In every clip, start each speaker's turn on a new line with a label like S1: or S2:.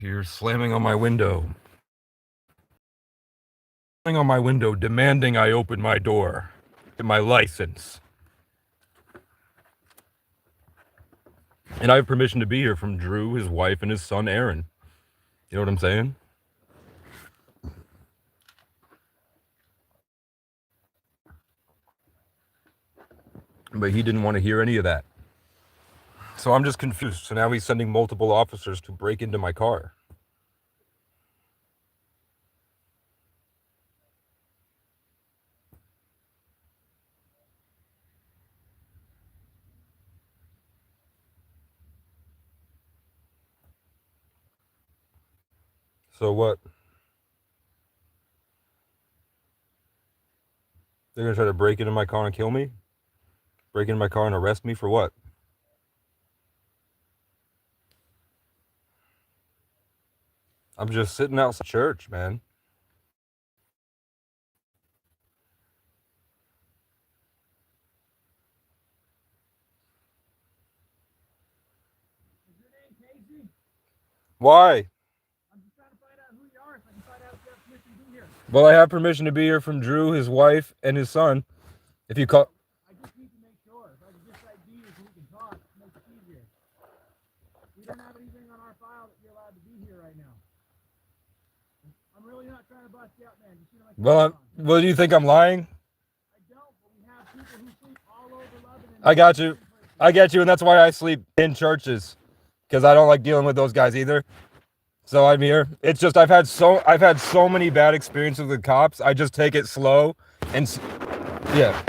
S1: You're slamming on my window. Slamming on my window, demanding I open my door. Get my license. And I have permission to be here from Drew, his wife, and his son, Aaron. You know what I'm saying? But he didn't want to hear any of that. So I'm just confused. So now he's sending multiple officers to break into my car. So what? They're going to try to break into my car and kill me? Break into my car and arrest me for what? I'm just sitting outside church, man. Why? I'm just trying to find out who you are, so I can find out if you have permission to be here. Well, I have permission to be here from Drew, his wife, and his son. If you call... I just need to make sure. If I can just ID you so we can talk, it makes it easier. We don't have anything on our file that you're allowed to be here right now. I'm really not trying to bust you out, man. Well, do you think I'm lying? I don't, but we have people who sleep all over Lebanon. I got you. I get you, and that's why I sleep in churches. Because I don't like dealing with those guys either. So I'm here. It's just I've had so many bad experiences with cops. I just take it slow and yeah.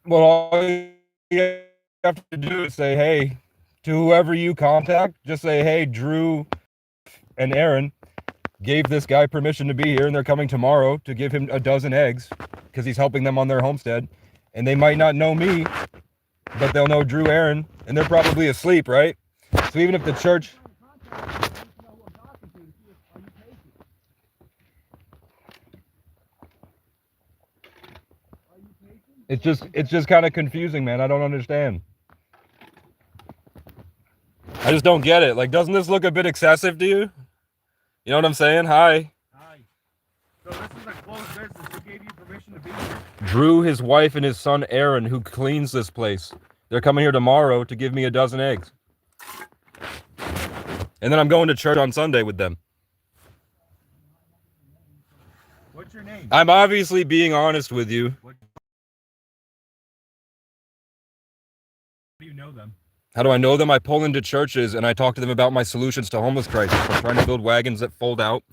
S1: Well, all you have to do is say, hey, to whoever you contact, just say, hey, Drew and Aaron gave this guy permission to be here, and they're coming tomorrow to give him a dozen eggs because he's helping them on their homestead. And they might not know me, but they'll know Drew, Aaron, and they're probably asleep, right? So even if the church... It's just kind of confusing, man. I don't understand. I just don't get it. Like, doesn't this look a bit excessive to you? You know what I'm saying? Hi.
S2: Hi. So this is a closed business. Who gave you permission to be here?
S1: Drew, his wife, and his son, Aaron, who cleans this place. They're coming here tomorrow to give me a dozen eggs. And then I'm going to church on Sunday with them.
S2: What's your name?
S1: I'm obviously being honest with you.
S2: How do you know them?
S1: How do I know them? I pull into churches and I talk to them about my solutions to homeless crisis. I'm trying to build wagons that fold out,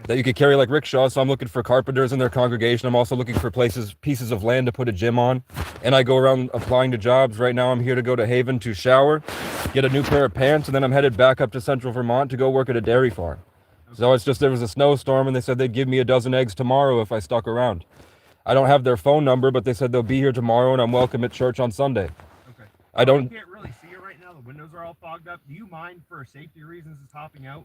S1: that you could carry like rickshaws. So I'm looking for carpenters in their congregation. I'm also looking for pieces of land to put a gym on. And I go around applying to jobs. Right now I'm here to go to Haven to shower, get a new pair of pants, and then I'm headed back up to Central Vermont to go work at a dairy farm. Okay. So it's just, there was a snowstorm and they said they'd give me a dozen eggs tomorrow if I stuck around. I don't have their phone number, but they said they'll be here tomorrow and I'm welcome at church on Sunday.
S2: Okay.
S1: I
S2: can't really see it right now. The windows are all fogged up. Do you mind for safety reasons just hopping out?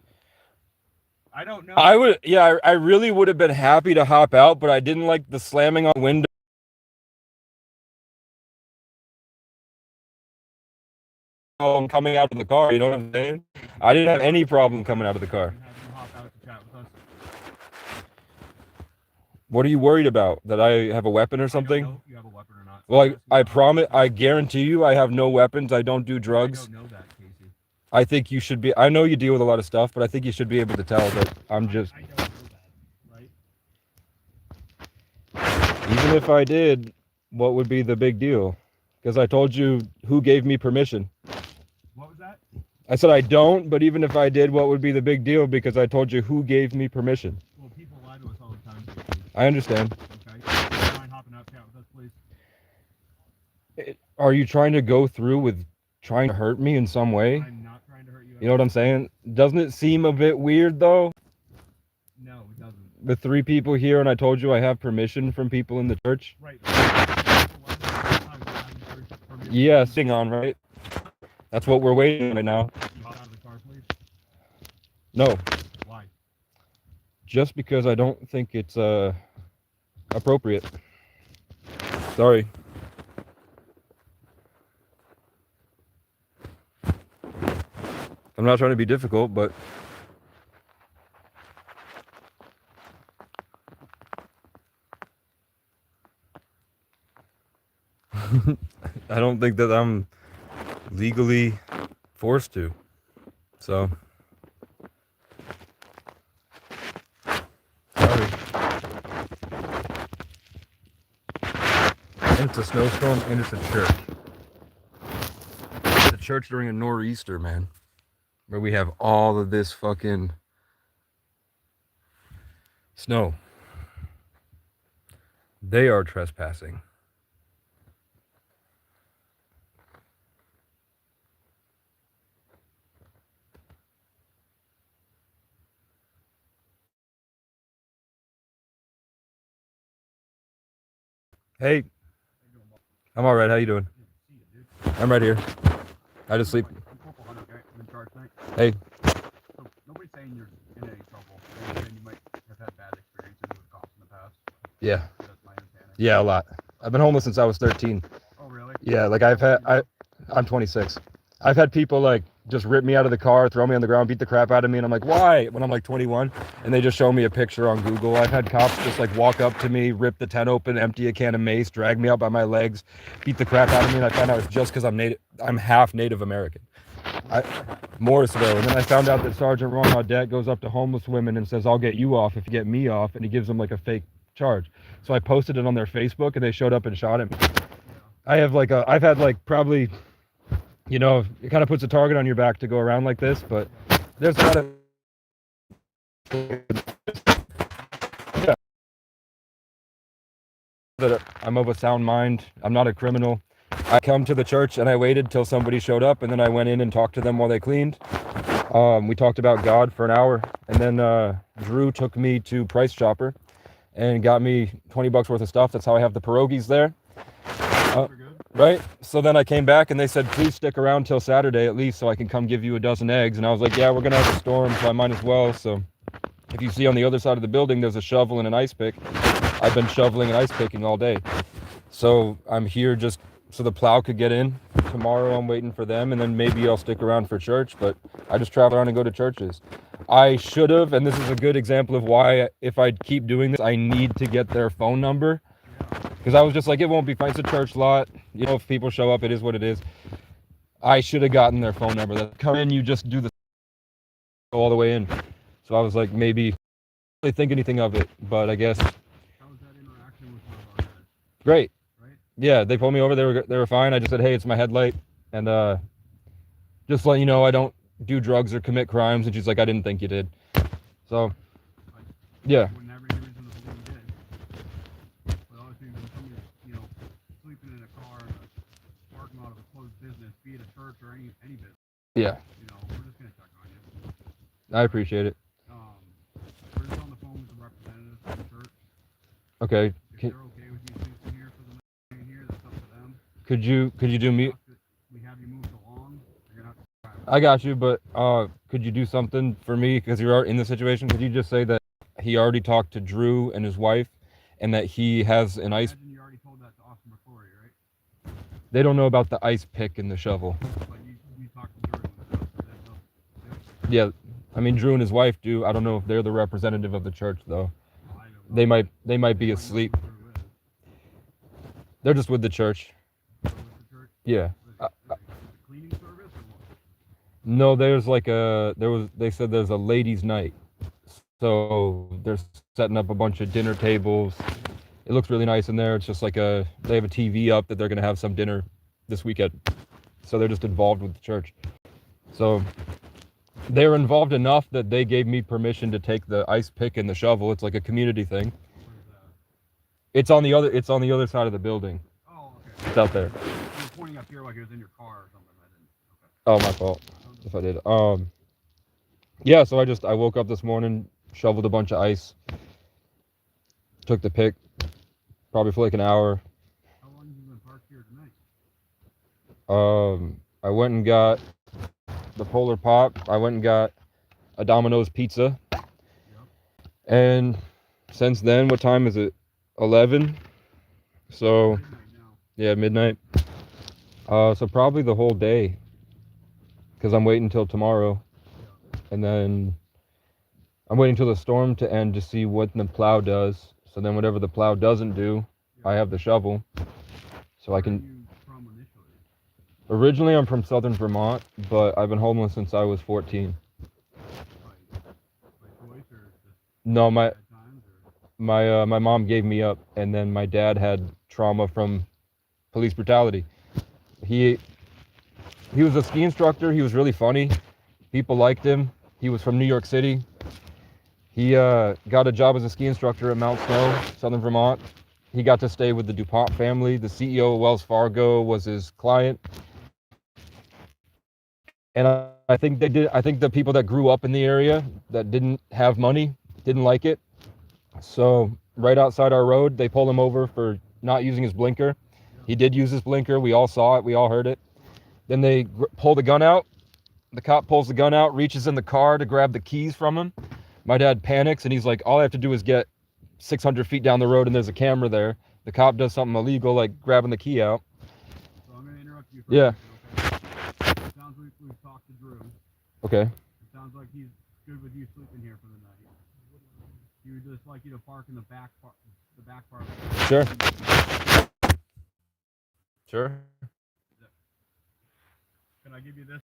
S2: I don't know.
S1: I really would have been happy to hop out, but I didn't like the slamming on window. Coming out of the car, you know what I'm saying? I didn't have any problem coming out of the car. What are you worried about? That I have a weapon or something?
S2: I don't know if you have a weapon or not.
S1: Well, I promise, I guarantee you I have no weapons. I don't do drugs.
S2: I don't know that, Casey.
S1: I think you should be, I know you deal with a lot of stuff, but I think you should be able to tell that I'm just...
S2: I don't know that, right?
S1: Even if I did, what would be the big deal? Because I told you who gave me permission.
S2: What was that?
S1: I said I don't, but even if I did, what would be the big deal? Because I told you who gave me permission.
S2: Well, people lie to us all the time.
S1: I understand.
S2: Okay. Don't mind hopping out, chat with us, please.
S1: Are you trying to go through with trying to hurt me in some way?
S2: I'm not trying to hurt you.
S1: You know what I'm saying? Doesn't it seem a bit weird, though?
S2: No, it doesn't.
S1: The 3 people here, and I told you I have permission from people in the church?
S2: Right.
S1: Yeah, sing on, right? That's what we're waiting right now.
S2: You hop out of the car, please?
S1: No.
S2: Why?
S1: Just because I don't think it's appropriate. Sorry. I'm not trying to be difficult, but I don't think that I'm legally forced to. So, sorry. And it's a snowstorm and it's a church. It's a church during a nor'easter, man. Where we have all of this fucking snow. They are trespassing. Hey, I'm all right. How you doing? I'm right here. I just sleep. Hey.
S2: So nobody's saying you're in any trouble. They're saying you might have had bad experiences with cops in the past.
S1: Yeah.
S2: That's my understanding.
S1: Yeah, a lot. I've been homeless since I was 13.
S2: Oh, really?
S1: Yeah, like I'm 26. I've had people like just rip me out of the car, throw me on the ground, beat the crap out of me, and I'm like, why? When I'm like 21, and they just show me a picture on Google. I've had cops just like walk up to me, rip the tent open, empty a can of mace, drag me out by my legs, beat the crap out of me, and I found out it's just because I'm half Native American. Morrisville, and then I found out that Sergeant Ron Audette goes up to homeless women and says, I'll get you off if you get me off, and he gives them like a fake charge. So I posted it on their Facebook, and they showed up and shot at me. I've had like probably, you know, it kind of puts a target on your back to go around like this, but there's a lot of that I'm of a sound mind. I'm not a criminal. I come to the church and I waited till somebody showed up, and then I went in and talked to them while they cleaned. We talked about God for an hour, and then Drew took me to Price Chopper and got me $20 worth of stuff. That's how I have the pierogies there. Right? So then I came back and they said, please stick around till Saturday at least so I can come give you a dozen eggs. And I was like, yeah, we're going to have a storm, so I might as well. So if you see on the other side of the building, there's a shovel and an ice pick. I've been shoveling and ice picking all day. So I'm here just so the plow could get in. Tomorrow I'm waiting for them, and then maybe I'll stick around for church, but I just travel around and go to churches. I should have, and this is a good example of why if I keep doing this, I need to get their phone number. Because I was just like, it won't be fine. It's a church lot. You know, if people show up, it is what it is. I should have gotten their phone number. That come in, you just do the go all the way in. So I was like, maybe I didn't really think anything of it, but I guess.
S2: How was that interaction with one of our guys?
S1: Great.
S2: Right?
S1: Yeah, they pulled me over. They were fine. I just said, hey, it's my headlight, and just let you know I don't do drugs or commit crimes. And she's like, I didn't think you did. So, yeah.
S2: Wouldn't have any reason to believe you did. But obviously, when somebody's, you know, sleeping in a car in a parking lot of a closed business, be it a church or any business,
S1: Yeah,
S2: you know, we're just gonna check on you.
S1: I appreciate it.
S2: We're just on the phone with the representatives from the church.
S1: Okay.
S2: If they're okay with you sleeping here for the night here, that's up to them.
S1: Could you do me?
S2: We have you moved along. You're gonna have to drive.
S1: I got you, but could you do something for me because you're in the situation? Could you just say that he already talked to Drew and his wife, and that he has an ice?
S2: Imagine you already told that to Austin McClory, right?
S1: They don't know about the ice pick and the shovel.
S2: But you talked to Drew and stuff. So there's no,
S1: Yeah, I mean Drew and his wife do. I don't know if they're the representative of the church though.
S2: I don't know.
S1: They might be asleep.
S2: Drew is.
S1: They're just with the church.
S2: So with the church,
S1: Yeah.
S2: is it a cleaning service or what?
S1: No, they said there's a ladies' night. So they're setting up a bunch of dinner tables. It looks really nice in there. It's just like they have a TV up that they're gonna have some dinner this weekend. So they're just involved with the church. So they're involved enough that they gave me permission to take the ice pick and the shovel. It's like a community thing.
S2: Where's that?
S1: It's on the other side of the building.
S2: Oh, okay.
S1: It's out there.
S2: You were pointing up here like it was in your car or something. I didn't. Okay.
S1: Oh, my fault if I did. Yeah, so I woke up this morning, shoveled a bunch of ice, took the pick, probably for like an hour.
S2: How long have you been parked here tonight?
S1: I went and got the Polar Pop. I went and got a Domino's pizza.
S2: Yep.
S1: And since then, what time is it? 11. So
S2: Midnight now.
S1: yeah, midnight. So probably the whole day, because I'm waiting until tomorrow. and then I'm waiting till the storm to end to see what the plow does. So then whatever the plow doesn't do, I have the shovel. So I can.
S2: Where are you from initially?
S1: Originally, I'm from southern Vermont, but I've been homeless since I was 14.
S2: By choice or just
S1: No,
S2: bad times or?
S1: my mom gave me up, and then my dad had trauma from police brutality. He was a ski instructor. He was really funny. People liked him. He was from New York City. He got a job as a ski instructor at Mount Snow, southern Vermont. He got to stay with the DuPont family. The CEO of Wells Fargo was his client. And I think I think the people that grew up in the area that didn't have money didn't like it. So right outside our road, they pulled him over for not using his blinker. He did use his blinker. We all saw it. We all heard it. Then they pull the gun out. The cop pulls the gun out, reaches in the car to grab the keys from him. My dad panics and he's like, all I have to do is get 600 feet down the road and there's a camera there. The cop does something illegal, like grabbing the key out.
S2: So I'm going to interrupt you for
S1: Yeah.
S2: a second, okay? It sounds like we've talked to Drew.
S1: Okay.
S2: It sounds like he's good with you sleeping here for the night. He would just like you to park in the back part.
S1: Sure. Sure.
S2: Can I give you this?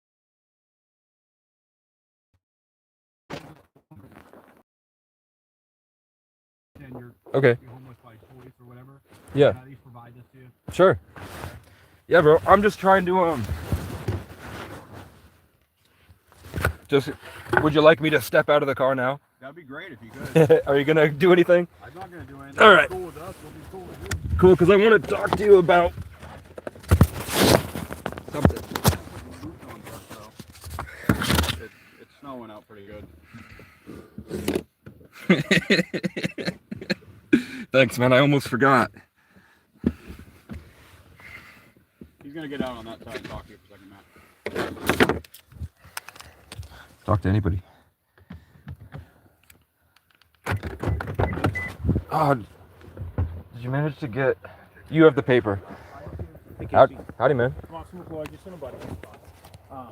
S2: And
S1: Okay.
S2: you're homeless by choice or whatever.
S1: Yeah.
S2: Can I at least provide this to you?
S1: Sure. Yeah, bro. I'm just trying to just. Would you like me to step out of the car now?
S2: That'd be great if you could.
S1: Are you gonna do anything?
S2: I'm not gonna do anything.
S1: All right.
S2: Cool with us. We'll be cool with you.
S1: Cool, because I want to talk to you about something.
S2: It's snowing out pretty good.
S1: Thanks, man. I almost forgot.
S2: He's gonna get out on that side and talk to you for a second, Matt.
S1: Talk to anybody. Oh, did you manage to get? You have the paper. Howdy, man.
S3: Awesome, Floyd, just in a buddy. I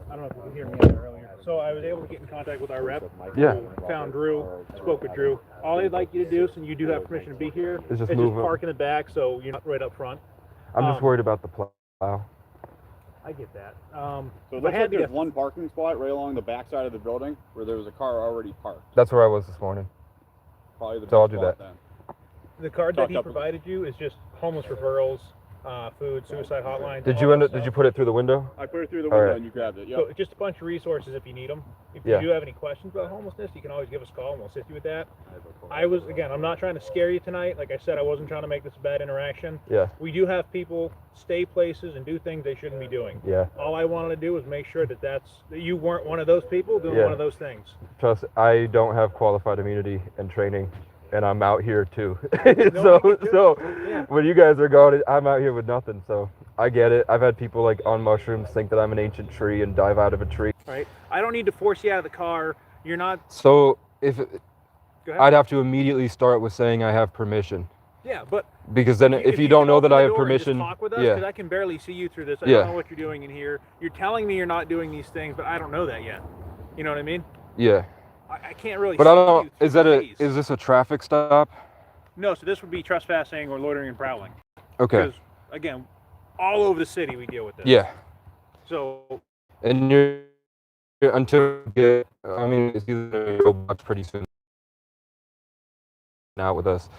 S3: don't know if you could hear me out there earlier. So I was able to get in contact with our rep.
S1: Yeah.
S3: Found Drew, spoke with Drew. All they'd like you to do, since you do have permission to be here,
S1: Is just
S3: is
S1: move
S3: just park in the back so you're not right up front.
S1: I'm just worried about the plow.
S3: I get that.
S2: So it
S3: if
S2: looks
S3: I had
S2: like
S3: to
S2: there's
S3: guess,
S2: one parking spot right along the back side of the building where there was a car already parked.
S1: That's where I was this morning.
S2: Probably the
S1: So I'll
S2: best
S1: do
S2: spot
S1: that.
S2: then.
S3: the card that he
S2: Talked up-
S3: provided you is just homeless referrals, food, suicide hotline.
S1: Did
S3: all
S1: you
S3: that
S1: end up?
S3: stuff.
S1: Did you put it through the window?
S2: I put it through the
S1: All
S2: window
S1: right.
S2: and you grabbed it. Yep.
S3: So just a bunch of resources if you need them. If
S1: Yeah.
S3: you do have any questions about homelessness, you can always give us a call and we'll assist you with that. I'm not trying to scare you tonight. Like I said, I wasn't trying to make this a bad interaction.
S1: Yeah.
S3: We do have people stay places and do things they shouldn't be doing.
S1: Yeah.
S3: All I wanted to do was make sure that you weren't one of those people doing
S1: Yeah.
S3: one of those things.
S1: Trust. I don't have qualified immunity and training, and I'm out here too.
S3: I get you.
S1: so
S3: Yeah.
S1: when you guys are gone, I'm out here with nothing. So I get it. I've had people like on mushrooms think that I'm an ancient tree and dive out of a tree.
S3: Right. I don't need to force you out of the car. You're not.
S1: So if
S3: Go ahead.
S1: I'd have to immediately start with saying I have permission,
S3: Yeah, but
S1: because then if you don't
S3: can
S1: know
S3: open
S1: that I
S3: the
S1: have
S3: door and just
S1: permission,
S3: talk with us,
S1: yeah.
S3: because I can barely see you through this. I
S1: Yeah.
S3: don't know what you're doing in here. You're telling me you're not doing these things, but I don't know that yet. You know what I mean?
S1: Yeah.
S3: I can't really.
S1: But
S3: see
S1: I don't.
S3: you through
S1: Is that
S3: these.
S1: is this a traffic stop?
S3: No, so this would be trespassing or loitering and prowling.
S1: Okay.
S3: Because again, all over the city we deal with this.
S1: Yeah.
S3: So
S1: And you're until you get. I mean, it's either robots pretty soon. Now with us,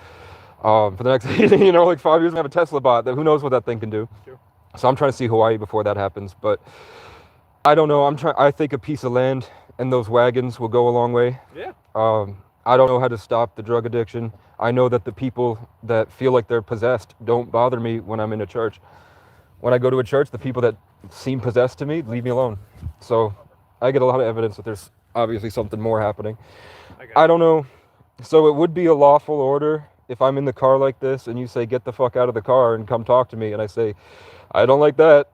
S1: for the next, like 5 years, we have a Tesla bot that who knows what that thing can do.
S3: Sure.
S1: So I'm trying to see Hawaii before that happens, but I don't know. I think a piece of land and those wagons will go a long way.
S3: yeah,
S1: I don't know how to stop the drug addiction. I know that the people that feel like they're possessed don't bother me when I'm in a church. When I go to a church, the people that seem possessed to me leave me alone. So I get a lot of evidence that there's obviously something more happening. I don't know. So it would be a lawful order if I'm in the car like this and you say, get the fuck out of the car and come talk to me. And I say, I don't like that.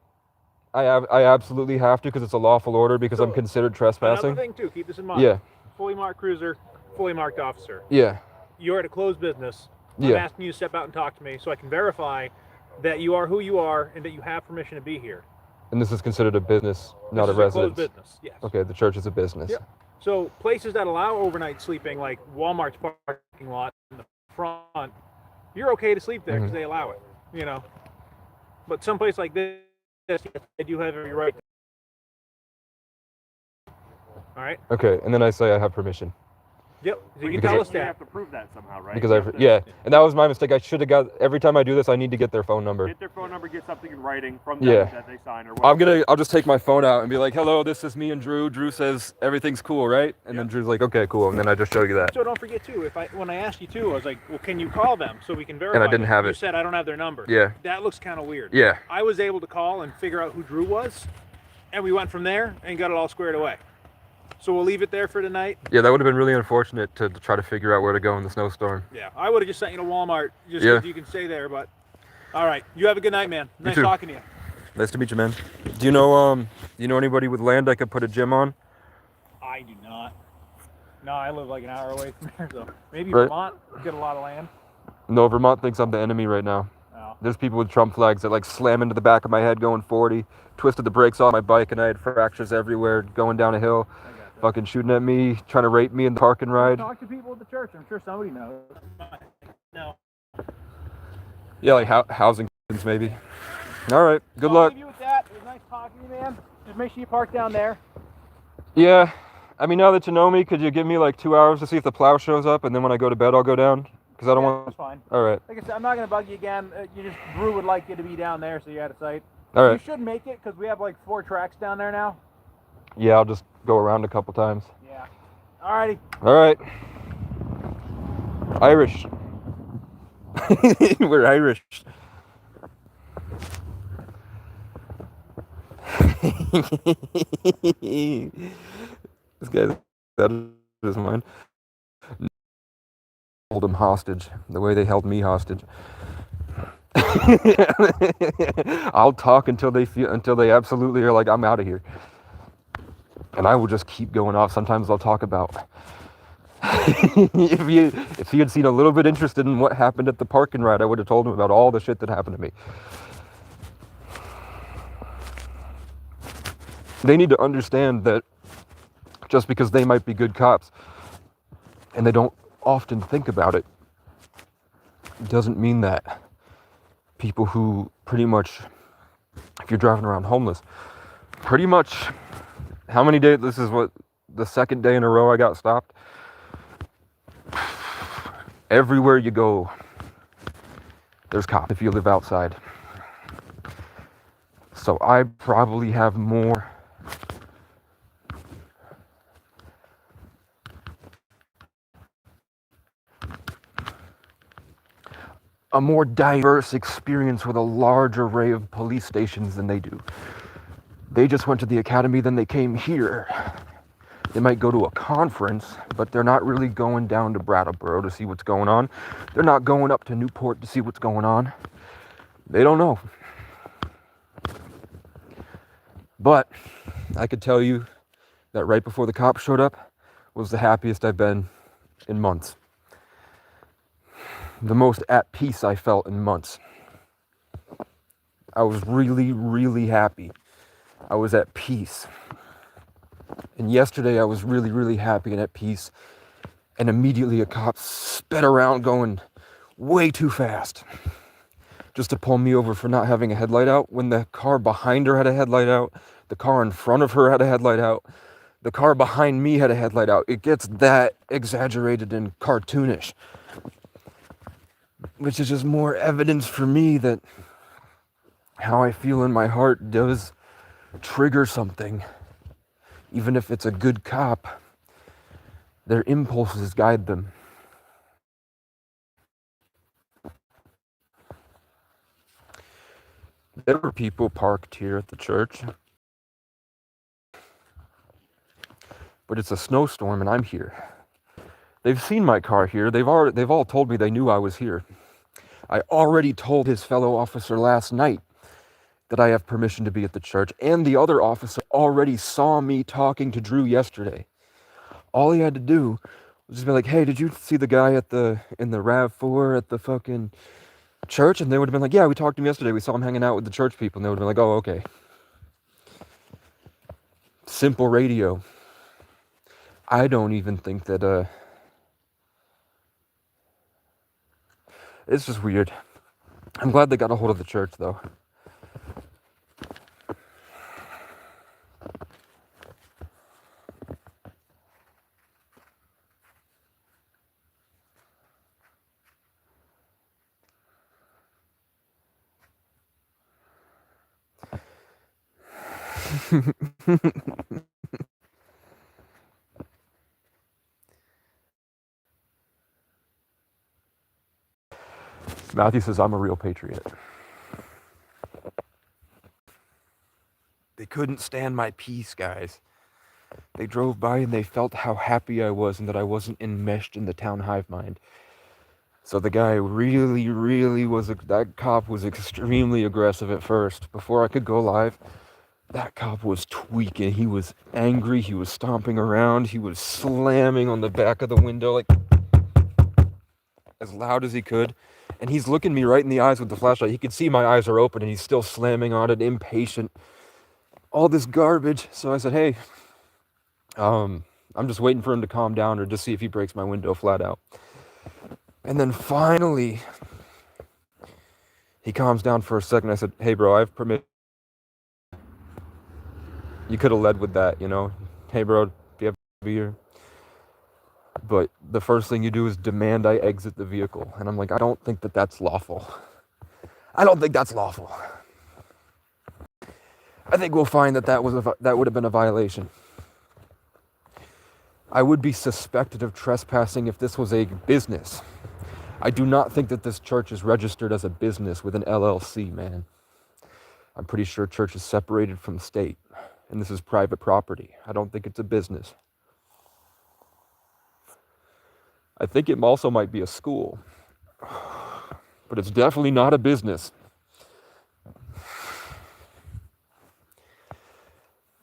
S1: I absolutely have to because it's a lawful order because I'm
S3: So,
S1: considered trespassing.
S3: Another thing too, keep this in mind.
S1: Yeah.
S3: Fully marked cruiser, fully marked officer.
S1: Yeah.
S3: You're at a closed business. I'm
S1: Yeah.
S3: asking you to step out and talk to me so I can verify that you are who you are and that you have permission to be here.
S1: And this is considered a business, not
S3: This
S1: a
S3: is closed
S1: residence.
S3: business. Yes.
S1: Okay, the church is a business.
S3: Yep. So places that allow overnight sleeping, like Walmart's parking lot in the front, you're okay to sleep there because they allow it. You know. But some place like this, they do have every right. All right.
S1: Okay, and then I say I have permission.
S3: Yep. So you can
S1: Because
S3: tell us
S2: You
S3: that.
S2: have to prove that somehow, right?
S1: Because
S2: You
S1: I,
S2: have to
S1: yeah, and that was my mistake. I should have got, every time I do this, I need to get their phone number.
S2: Get their phone number, get something in writing from them
S1: Yeah.
S2: that they sign or whatever.
S1: I'll just take my phone out and be like, hello, this is me and Drew. Drew says everything's cool, right? And then Drew's like, okay, cool. And then I just show you that.
S3: So don't forget too, when I asked you too, I was like, well, can you call them so we can verify?
S1: And I didn't have
S3: You
S1: it.
S3: said I don't have their number.
S1: Yeah.
S3: That looks kind of weird.
S1: Yeah.
S3: I was able to call and figure out who Drew was, and we went from there and got it all squared away. So we'll leave it there for tonight.
S1: Yeah, that would have been really unfortunate to try to figure out where to go in the snowstorm.
S3: Yeah, I would have just sent you to Walmart just so you can stay there. But all right, you have a good night, man. Nice
S1: too.
S3: talking to you.
S1: Nice to meet you, man. Do you know anybody with land I could put a gym on?
S3: I do not. No, I live like an hour away from there, so maybe
S1: Right.
S3: Vermont get a lot of land.
S1: No, Vermont thinks I'm the enemy right now.
S3: Oh.
S1: There's people with Trump flags that like slam into the back of my head going 40, twisted the brakes off my bike, and I had fractures everywhere going down a hill, fucking shooting at me, trying to rape me in the park and ride.
S3: Talk to people at the church. I'm sure somebody knows. No.
S1: Yeah, like housing maybe. All right, good
S3: I'll
S1: luck.
S3: leave you with that. It was nice talking to you, man. Just make sure you park down there.
S1: Yeah, I mean, now that you know me, could you give me like 2 hours to see if the plow shows up, and then when I go to bed, I'll go down? Because I don't want.
S3: That's fine.
S1: All right.
S3: Like I said, I'm not gonna bug you again. Drew would like you to be down there, so you're out of sight.
S1: All right.
S3: You should make it because we have like 4 tracks down there now.
S1: Yeah, I'll just go around a couple times.
S3: Yeah. Alrighty.
S1: All right. Irish. We're Irish. This guy's out of his mind. Hold him hostage the way they held me hostage. I'll talk until they absolutely are like, I'm out of here. And I will just keep going off. Sometimes I'll talk about if he had seen a little bit interested in what happened at the park and ride, I would have told him about all the shit that happened to me. They need to understand that just because they might be good cops and they don't often think about it, doesn't mean that people who pretty much, if you're driving around homeless, pretty much, how many days, this is what, the second day in a row I got stopped. Everywhere you go, there's cops if you live outside. So I probably have a more diverse experience with a large array of police stations than they do. They just went to the academy, then they came here. They might go to a conference, but they're not really going down to Brattleboro to see what's going on. They're not going up to Newport to see what's going on. They don't know. But I could tell you that right before the cops showed up was the happiest I've been in months. The most at peace I felt in months. I was really, really happy. I was at peace. And yesterday I was really, really happy and at peace. And immediately a cop sped around going way too fast. Just to pull me over for not having a headlight out when the car behind her had a headlight out. The car in front of her had a headlight out. The car behind me had a headlight out. It gets that exaggerated and cartoonish. Which is just more evidence for me that how I feel in my heart does trigger something. Even if it's a good cop, their impulses guide them. There were people parked here at the church, but it's a snowstorm and I'm here. They've seen my car here. They've all told me they knew I was here. I already told his fellow officer last night that I have permission to be at the church, and the other officer already saw me talking to Drew yesterday. All he had to do was just be like, hey, did you see the guy in the RAV4 at the fucking church? And they would have been like, yeah, we talked to him yesterday. We saw him hanging out with the church people. And they would have been like, oh, okay. simple radio. I don't even think that, it's just weird. I'm glad they got a hold of the church, though. Matthew says, I'm a real patriot. They couldn't stand my peace, guys. They drove by and they felt how happy I was and that I wasn't enmeshed in the town hive mind. So the guy really was, that cop was extremely aggressive at first. Before I could go live, that cop was tweaking. He was angry. He was stomping around. He was slamming on the back of the window, like, as loud as he could. And he's looking me right in the eyes with the flashlight. He could see my eyes are open and he's still slamming on it, impatient. All this garbage. So I said, hey, I'm just waiting for him to calm down or just see if he breaks my window flat out. And then finally, he calms down for a second. I said, hey, bro, I have permission. You could have led with that, you know. Hey, bro, do you have a beer? But the first thing you do is demand I exit the vehicle. And I'm like, I don't think that that's lawful. I don't think that's lawful. I think we'll find that that would have been a violation. I would be suspected of trespassing if this was a business. I do not think that this church is registered as a business with an LLC, man. I'm pretty sure church is separated from the state, and this is private property. I don't think it's a business. I think it also might be a school, but it's definitely not a business.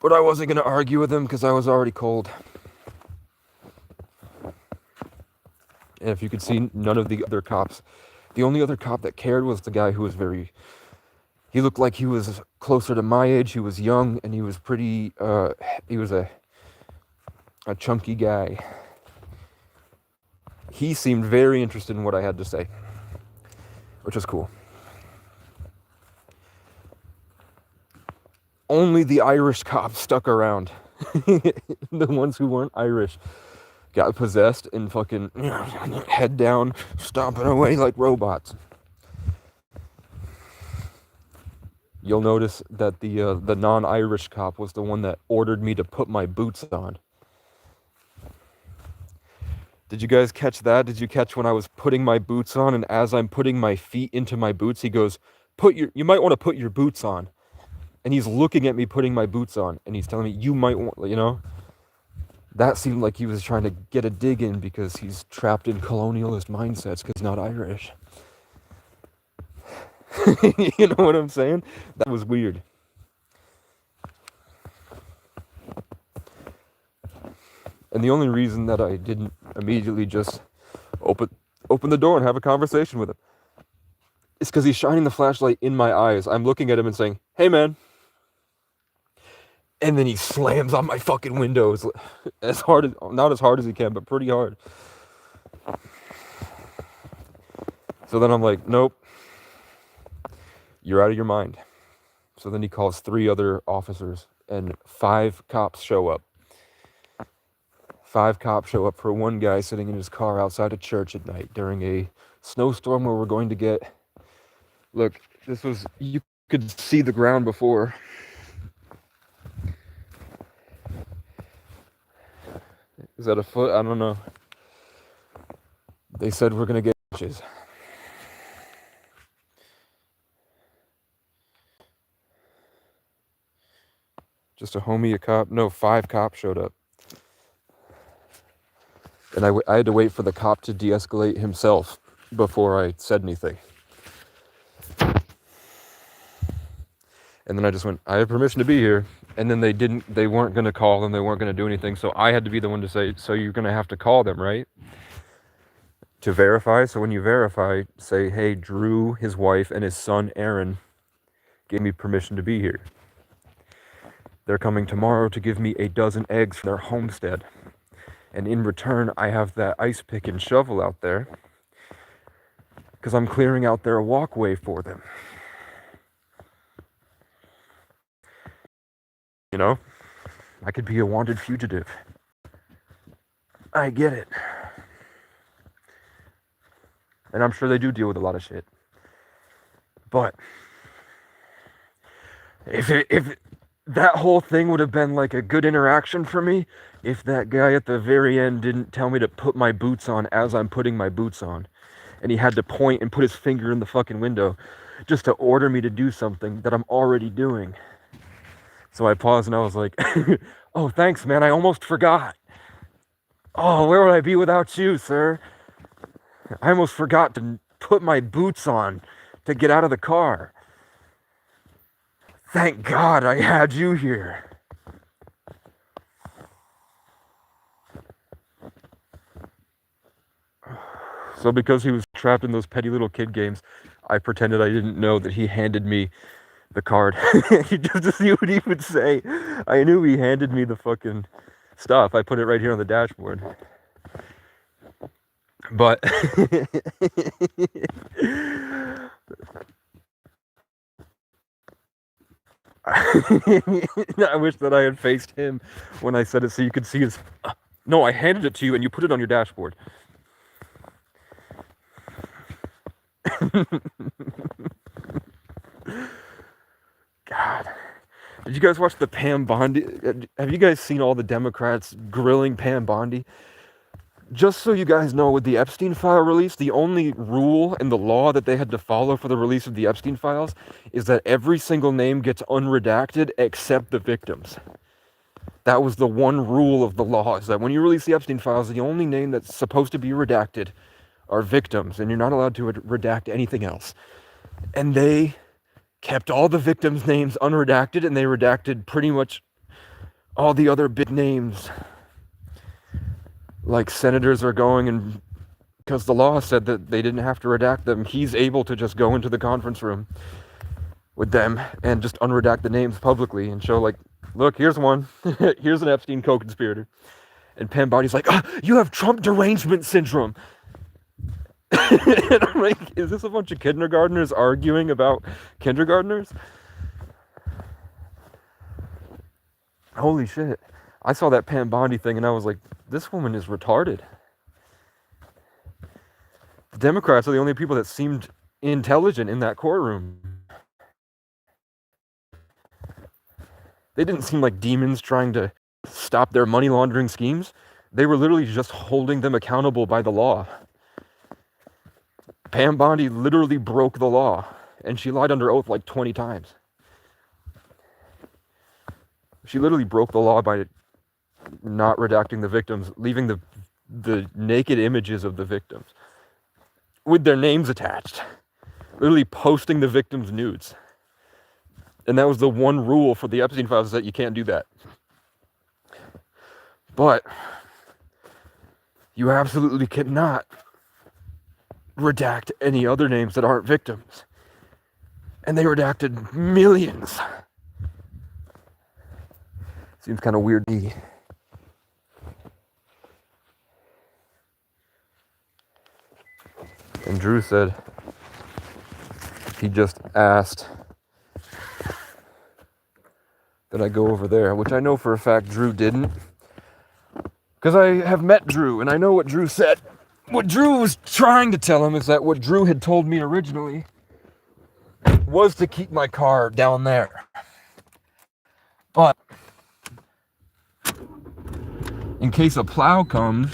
S1: But I wasn't going to argue with him because I was already cold. And if you could see, none of the other cops, the only other cop that cared was the guy who was he looked like he was closer to my age. He was young and he was pretty, he was a chunky guy. He seemed very interested in what I had to say, which was cool. Only the Irish cops stuck around. The ones who weren't Irish got possessed and fucking head down, stomping away like robots. You'll notice that the non-Irish cop was the one that ordered me to put my boots on. Did you guys catch that? Did you catch when I was putting my boots on, and as I'm putting my feet into my boots, he goes, you might want to put your boots on. And he's looking at me putting my boots on, and he's telling me, you might want, you know? That seemed like he was trying to get a dig in because he's trapped in colonialist mindsets because he's not Irish. You know what I'm saying? That was weird. And the only reason that I didn't immediately just open the door and have a conversation with him is because he's shining the flashlight in my eyes. I'm looking at him and saying, hey, man. And then he slams on my fucking windows not as hard as he can, but pretty hard. So then I'm like, nope, you're out of your mind. So then he calls 3 other officers and 5 cops show up. 5 cops show up for one guy sitting in his car outside a church at night during a snowstorm where we're going to get, look, you could see the ground before. Is that a foot? I don't know. They said we're going to get inches. Just a homie, a cop. No, 5 cops showed up. And I had to wait for the cop to de-escalate himself before I said anything. And then I just went, I have permission to be here. And then they weren't going to call them. They weren't going to do anything. So I had to be the one to say, so you're going to have to call them, right? To verify. So when you verify, say, hey, Drew, his wife, and his son, Aaron, gave me permission to be here. They're coming tomorrow to give me a dozen eggs for their homestead. And in return, I have that ice pick and shovel out there because I'm clearing out their walkway for them. You know, I could be a wanted fugitive. I get it. And I'm sure they do deal with a lot of shit. But if that whole thing would have been like a good interaction for me, if that guy at the very end didn't tell me to put my boots on as I'm putting my boots on, and he had to point and put his finger in the fucking window just to order me to do something that I'm already doing. So I paused and I was like, oh, thanks, man. I almost forgot. Oh, where would I be without you, sir? I almost forgot to put my boots on to get out of the car. Thank God I had you here. So because he was trapped in those petty little kid games, I pretended I didn't know that he handed me the card. Just to see what he would say. I knew he handed me the fucking stuff. I put it right here on the dashboard. But I wish that I had faced him when I said it so you could see his... No, I handed it to you and you put it on your dashboard. God. Did you guys watch the Pam Bondi? Have you guys seen all the Democrats grilling Pam Bondi? Just so you guys know, with the Epstein file release, the only rule in the law that they had to follow for the release of the Epstein files is that every single name gets unredacted except the victims. That was the one rule of the law, is that when you release the Epstein files, the only name that's supposed to be redacted are victims, and you're not allowed to redact anything else. And they kept all the victims' names unredacted, and they redacted pretty much all the other big names. Like senators are going, and because the law said that they didn't have to redact them, he's able to just go into the conference room with them and just unredact the names publicly and show, like, look, here's one. Here's an Epstein co-conspirator. And Pam Bondi's like, oh, you have Trump derangement syndrome. And I'm like, is this a bunch of kindergartners arguing about kindergartners? Holy shit. I saw that Pam Bondi thing and I was like, this woman is retarded. The Democrats are the only people that seemed intelligent in that courtroom. They didn't seem like demons trying to stop their money laundering schemes. They were literally just holding them accountable by the law. Pam Bondi literally broke the law, and she lied under oath like 20 times. She literally broke the law by not redacting the victims, leaving the naked images of the victims with their names attached, literally posting the victims' nudes. And that was the one rule for the Epstein files, is that you can't do that. But you absolutely cannot redact any other names that aren't victims. And they redacted millions. Seems kind of weird to me. And Drew said he just asked that I go over there, which I know for a fact Drew didn't. Because I have met Drew, and I know what Drew said. What Drew was trying to tell him is that what Drew had told me originally was to keep my car down there. But in case a plow comes,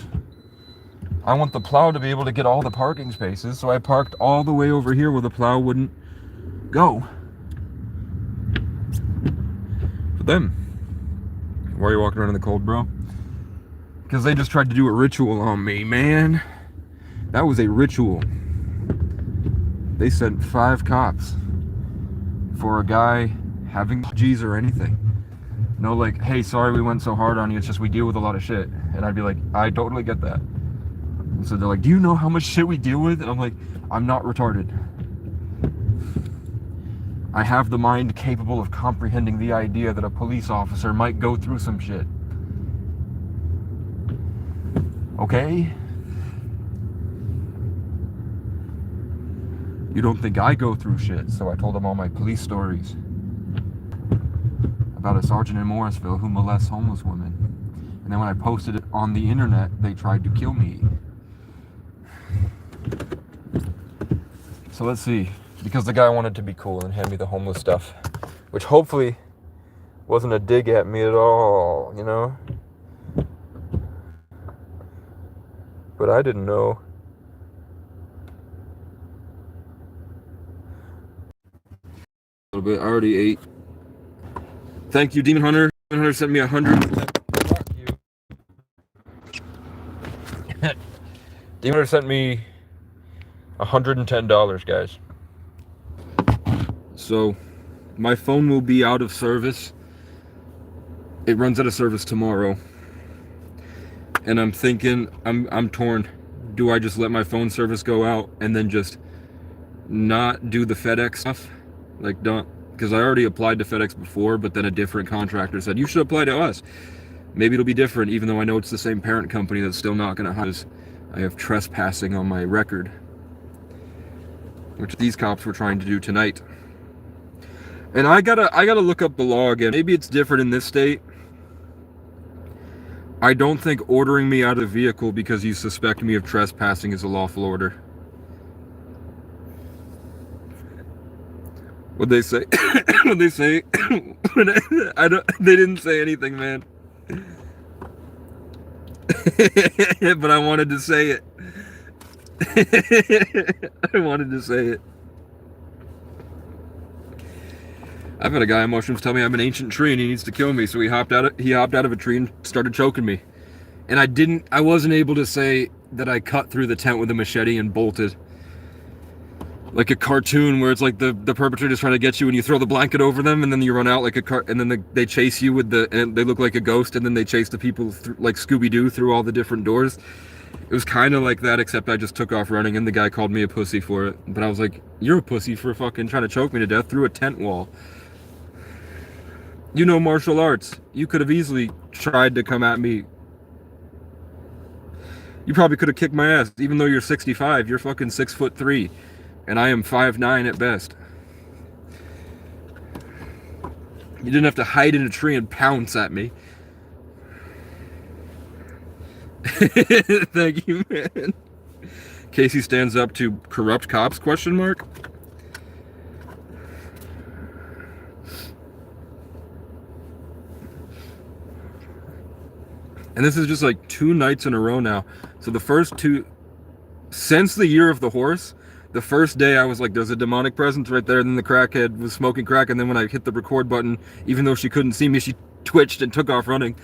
S1: I want the plow to be able to get all the parking spaces, so I parked all the way over here where the plow wouldn't go. For them. Why are you walking around in the cold, bro? Because they just tried to do a ritual on me, man. That was a ritual. They sent 5 cops for a guy having G's or anything. No, like, hey, sorry we went so hard on you, it's just we deal with a lot of shit. And I'd be like, I totally get that. And so they're like, do you know how much shit we deal with? And I'm like, I'm not retarded. I have the mind capable of comprehending the idea that a police officer might go through some shit. Okay? You don't think I go through shit, so I told him all my police stories about a sergeant in Morrisville who molests homeless women. And then when I posted it on the internet, they tried to kill me. So let's see. Because the guy wanted to be cool and hand me the homeless stuff, which hopefully wasn't a dig at me at all, you know? But I didn't know. A little bit. I already ate. Thank you, Demon Hunter. Demon Hunter sent me 100. Fuck you. Demon Hunter sent me $110, guys. So, my phone will be out of service. It runs out of service tomorrow. And I'm thinking, I'm torn. Do I just let my phone service go out and then just not do the FedEx stuff? Like, don't, because I already applied to FedEx before, but then a different contractor said, you should apply to us. Maybe it'll be different, even though I know it's the same parent company that's still not going to hire us. I have trespassing on my record, which these cops were trying to do tonight. And I gotta look up the law again. Maybe it's different in this state. I don't think ordering me out of the vehicle because you suspect me of trespassing is a lawful order. What'd they say? What'd they say? They didn't say anything, man. But I wanted to say it. I wanted to say it. I've had a guy on mushrooms tell me I'm an ancient tree and he needs to kill me, so he hopped out of a tree and started choking me. And I wasn't able to say that I cut through the tent with a machete and bolted. Like a cartoon where it's like the perpetrator's trying to get you and you throw the blanket over them and then you run out like and then they chase you and they look like a ghost and then they chase the people like Scooby-Doo through all the different doors. It was kind of like that, except I just took off running and the guy called me a pussy for it. But I was like, you're a pussy for fucking trying to choke me to death through a tent wall. You know martial arts. You could have easily tried to come at me. You probably could have kicked my ass. Even though you're 65, you're fucking 6'3", and I am 5'9" at best. You didn't have to hide in a tree and pounce at me. Thank you, man. Casey stands up to corrupt cops, question mark? And this is just like 2 nights in a row now. So the first 2, since the year of the horse, the first day I was like, there's a demonic presence right there. And then the crackhead was smoking crack. And then when I hit the record button, even though she couldn't see me, she twitched and took off running.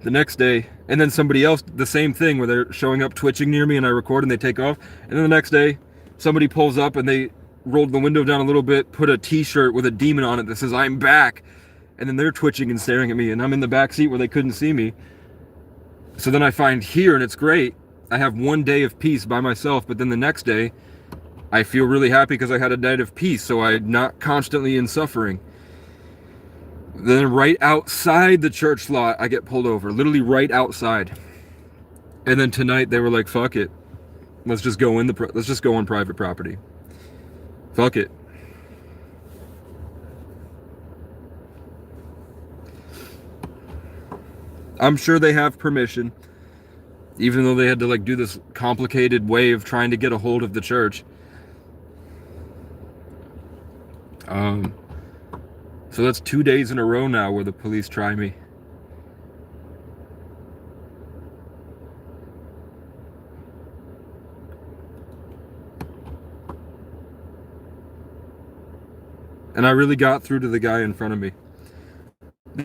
S1: The next day, and then somebody else, the same thing where they're showing up twitching near me and I record and they take off. And then the next day, somebody pulls up and they rolled the window down a little bit, put a t-shirt with a demon on it that says, I'm back. And then they're twitching and staring at me and I'm in the back seat where they couldn't see me. So then I find here, and it's great. I have 1 day of peace by myself, but then the next day, I feel really happy because I had a night of peace, so I'm not constantly in suffering. Then right outside the church lot, I get pulled over, literally right outside. And then tonight, they were like, fuck it. Let's just go on private property. Fuck it. I'm sure they have permission, even though they had to like do this complicated way of trying to get a hold of the church. So that's 2 days in a row now where the police try me. And I really got through to the guy in front of me.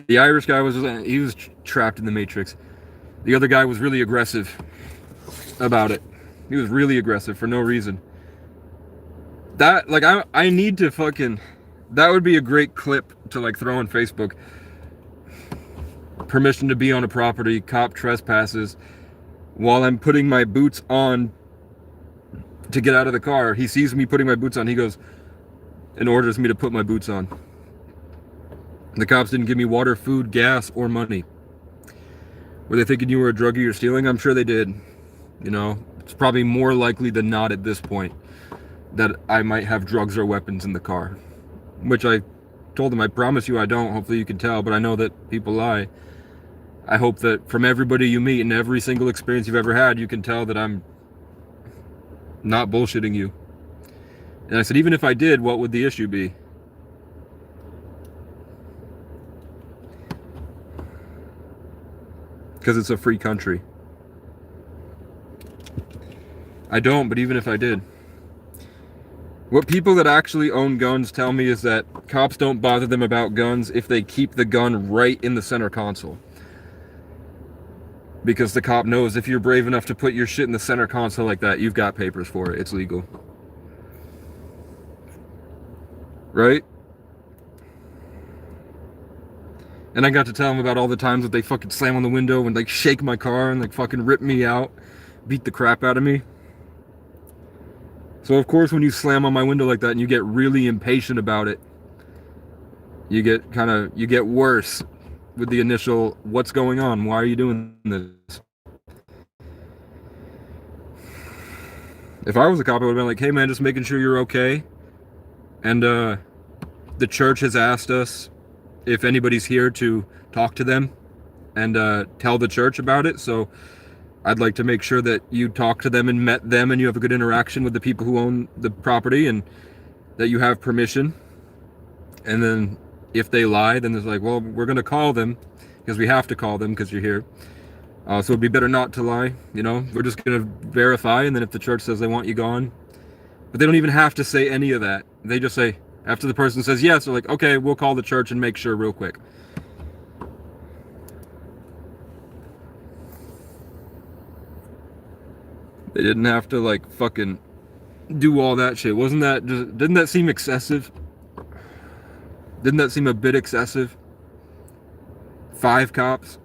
S1: The Irish guy was trapped in the Matrix. The other guy was really aggressive about it. He was really aggressive for no reason. That, like, I need to fucking, that would be a great clip to like throw on Facebook. Permission to be on a property, cop trespasses while I'm putting my boots on to get out of the car. He sees me putting my boots on. He goes, and orders me to put my boots on. The cops didn't give me water, food, gas, or money. Were they thinking you were a druggie or stealing? I'm sure they did. You know, it's probably more likely than not at this point that I might have drugs or weapons in the car. Which I told them, I promise you I don't. Hopefully you can tell, but I know that people lie. I hope that from everybody you meet and every single experience you've ever had, you can tell that I'm not bullshitting you. And I said, even if I did, what would the issue be? Because it's a free country. I don't, but even if I did. What people that actually own guns tell me is that cops don't bother them about guns if they keep the gun right in the center console. Because the cop knows if you're brave enough to put your shit in the center console like that, you've got papers for it. It's legal. Right? And I got to tell them about all the times that they fucking slam on the window and like shake my car and like fucking rip me out, beat the crap out of me. So of course when you slam on my window like that and you get really impatient about it, you get worse with the initial, what's going on? Why are you doing this? If I was a cop, I would have been like, hey man, just making sure you're okay. And the church has asked us if anybody's here to talk to them and tell the church about it. So I'd like to make sure that you talk to them and met them and you have a good interaction with the people who own the property and that you have permission. And then if they lie, then it's like, well, we're going to call them because we have to call them because you're here. So it'd be better not to lie. You know, we're just going to verify. And then if the church says they want you gone, but they don't even have to say any of that. They just say, after the person says yes, they're like, okay, we'll call the church and make sure real quick. They didn't have to like fucking do all that shit. Didn't that seem excessive? Didn't that seem a bit excessive? 5 cops?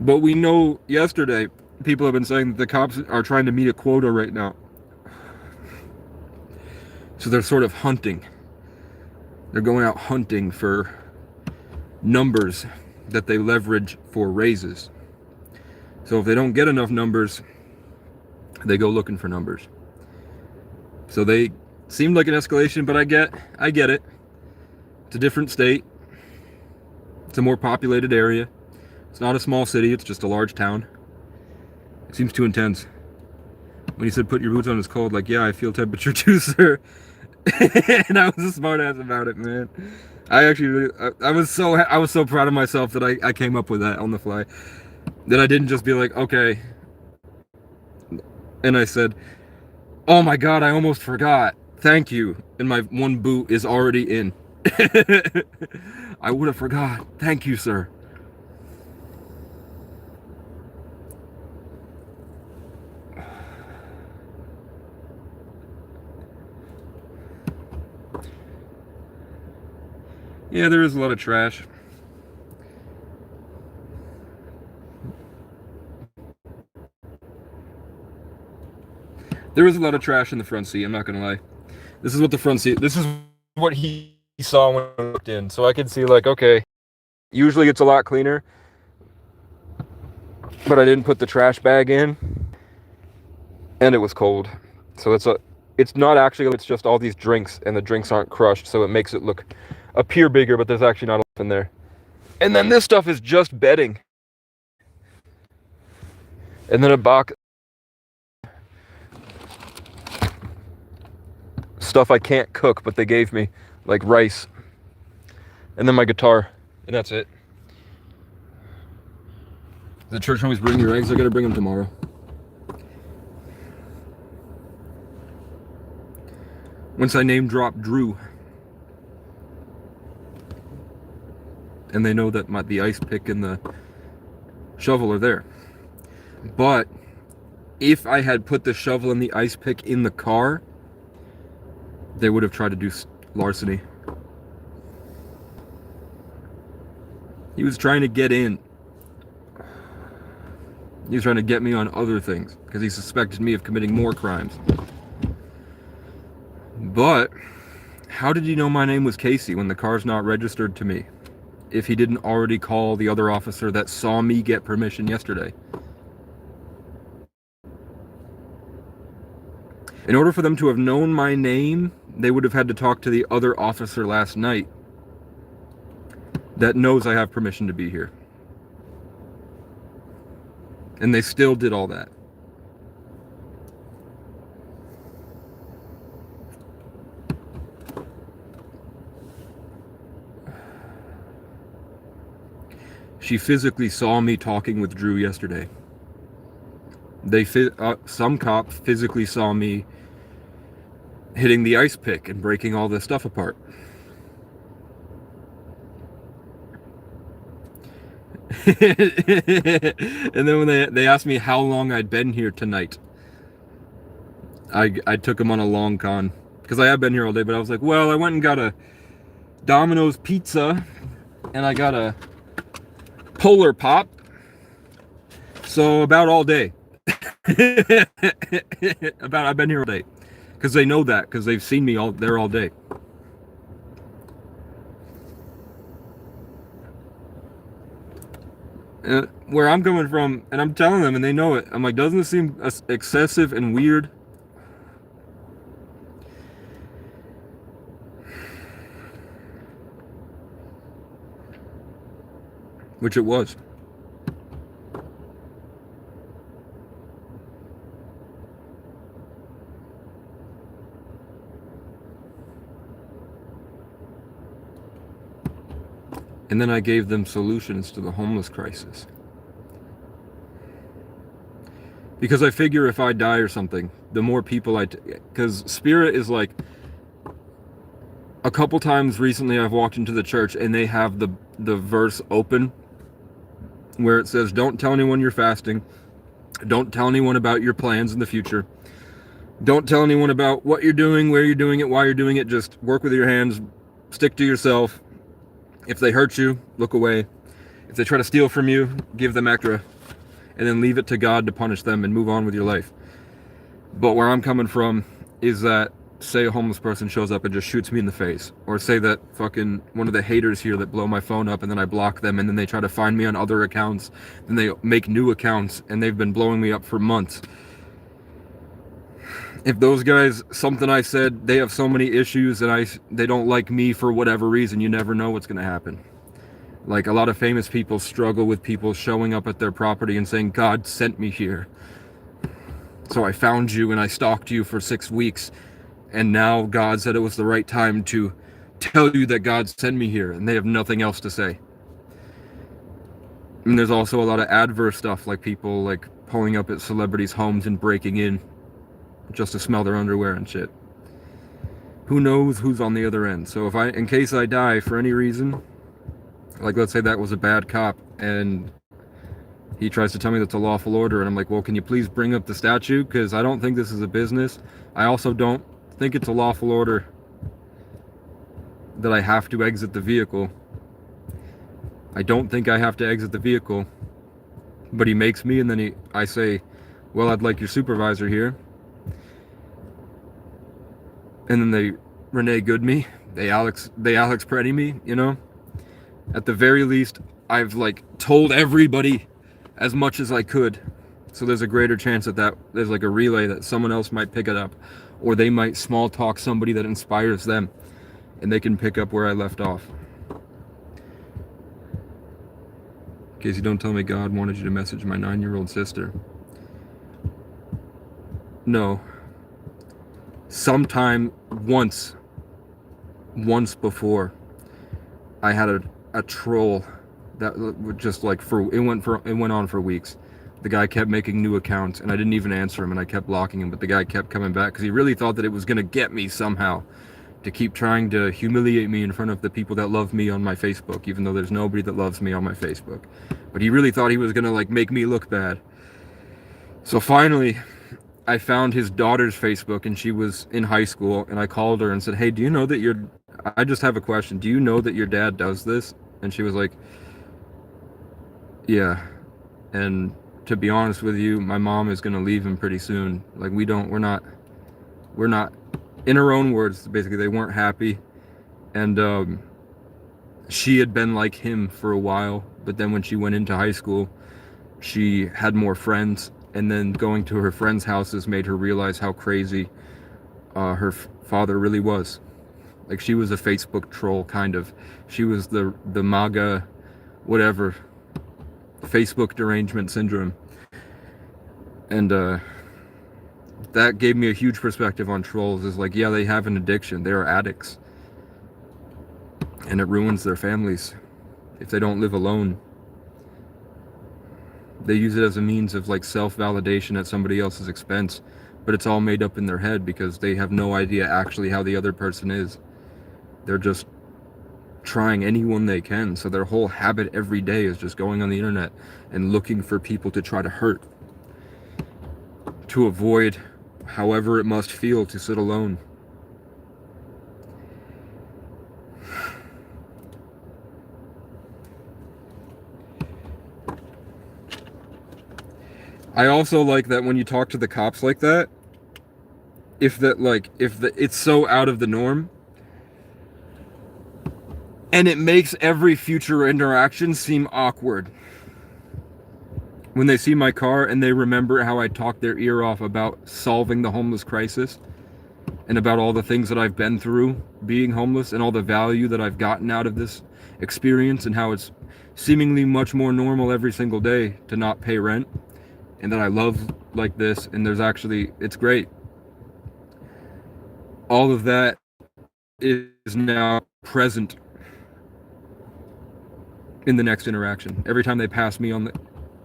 S1: But we know yesterday, people have been saying that the cops are trying to meet a quota right now. So they're sort of hunting. They're going out hunting for numbers that they leverage for raises. So if they don't get enough numbers, they go looking for numbers. So they seemed like an escalation, but I get it. It's a different state. It's a more populated area. It's not a small city, it's just a large town. It seems too intense. When he said put your boots on, it's cold, like, yeah, I feel temperature too, sir. And I was a smart ass about it, man. I was so proud of myself that I came up with that on the fly. That I didn't just be like, okay. And I said, oh my god, I almost forgot. Thank you. And my one boot is already in. I would have forgot. Thank you, sir. Yeah, there is a lot of trash. There is a lot of trash in the front seat, I'm not gonna lie. This is what he saw when I looked in. So I could see like, okay, usually it's a lot cleaner, but I didn't put the trash bag in and it was cold. So it's not actually, it's just all these drinks and the drinks aren't crushed. So it makes it appear bigger, but there's actually not enough in there. And then this stuff is just bedding. And then a box stuff I can't cook, but they gave me, like rice. And then my guitar, and that's it. The church always bring your eggs. I gotta bring them tomorrow. Once I name drop Drew, and they know that the ice pick and the shovel are there. But if I had put the shovel and the ice pick in the car, they would have tried to do larceny. He was trying to get in. He was trying to get me on other things because he suspected me of committing more crimes. But how did he know my name was Casey when the car's not registered to me? If he didn't already call the other officer that saw me get permission yesterday. In order for them to have known my name, they would have had to talk to the other officer last night that knows I have permission to be here. And they still did all that. She physically saw me talking with Drew yesterday. Some cop physically saw me hitting the ice pick and breaking all this stuff apart. And then when they asked me how long I'd been here tonight, I took them on a long con because I have been here all day, but I was like, well, I went and got a Domino's pizza and I got a Polar Pop, so about all day. I've been here all day because they know that because they've seen me there all day. Where I'm coming from, and I'm telling them, and they know it. I'm like, doesn't it seem excessive and weird? Which it was. And then I gave them solutions to the homeless crisis. Because I figure if I die or something, the more people because Spirit is like, a couple times recently I've walked into the church and they have the verse open where it says, don't tell anyone you're fasting. Don't tell anyone about your plans in the future. Don't tell anyone about what you're doing, where you're doing it, why you're doing it. Just work with your hands, stick to yourself. If they hurt you, look away. If they try to steal from you, give them extra. And then leave it to God to punish them and move on with your life. But where I'm coming from is that, say a homeless person shows up and just shoots me in the face. Or say that fucking one of the haters here that blow my phone up and then I block them and then they try to find me on other accounts. Then they make new accounts and they've been blowing me up for months. If those guys, something I said, they have so many issues and they don't like me for whatever reason, you never know what's going to happen. Like a lot of famous people struggle with people showing up at their property and saying, God sent me here. So I found you and I stalked you for 6 weeks. And now God said it was the right time to tell you that God sent me here. And they have nothing else to say. And there's also a lot of adverse stuff, like people like pulling up at celebrities' homes and breaking in just to smell their underwear and shit. Who knows who's on the other end? So in case I die for any reason, like let's say that was a bad cop and he tries to tell me that's a lawful order and I'm like, well, can you please bring up the statute? Because I don't think this is a business. I also don't think it's a lawful order that I have to exit the vehicle. I don't think I have to exit the vehicle. But he makes me and then I say, well, I'd like your supervisor here. And then they Renee Good me, they Alex Preddy me, you know. At the very least, I've like told everybody as much as I could. So there's a greater chance that there's like a relay that someone else might pick it up, or they might small talk somebody that inspires them, and they can pick up where I left off. In case you don't tell me God wanted you to message my 9-year-old sister. No. Sometime once before, I had a troll that would just like it went on for weeks. The guy kept making new accounts and I didn't even answer him and I kept blocking him, but the guy kept coming back because he really thought that it was gonna get me somehow, to keep trying to humiliate me in front of the people that love me on my Facebook, even though there's nobody that loves me on my Facebook. But he really thought he was gonna like make me look bad. So finally, I found his daughter's Facebook and she was in high school, and I called her and said, hey, do you know that I just have a question. Do you know that your dad does this? And she was like, yeah. And to be honest with you, my mom is gonna leave him pretty soon. Like we're not, in her own words, basically they weren't happy, and she had been like him for a while, but then when she went into high school, she had more friends, and then going to her friends' houses made her realize how crazy her father really was. Like she was a Facebook troll, kind of. She was the MAGA, whatever, Facebook derangement syndrome. And that gave me a huge perspective on trolls. Is like, yeah, they have an addiction. They are addicts. And it ruins their families if they don't live alone. They use it as a means of like self-validation at somebody else's expense, but it's all made up in their head because they have no idea actually how the other person is. They're just trying anyone they can. So their whole habit every day is just going on the internet and looking for people to try to hurt, to avoid however it must feel to sit alone. I also like that when you talk to the cops like that, if it's so out of the norm, and it makes every future interaction seem awkward. When they see my car and they remember how I talked their ear off about solving the homeless crisis and about all the things that I've been through being homeless and all the value that I've gotten out of this experience and how it's seemingly much more normal every single day to not pay rent, and that I love like this, and it's great. All of that is now present in the next interaction. Every time they pass me on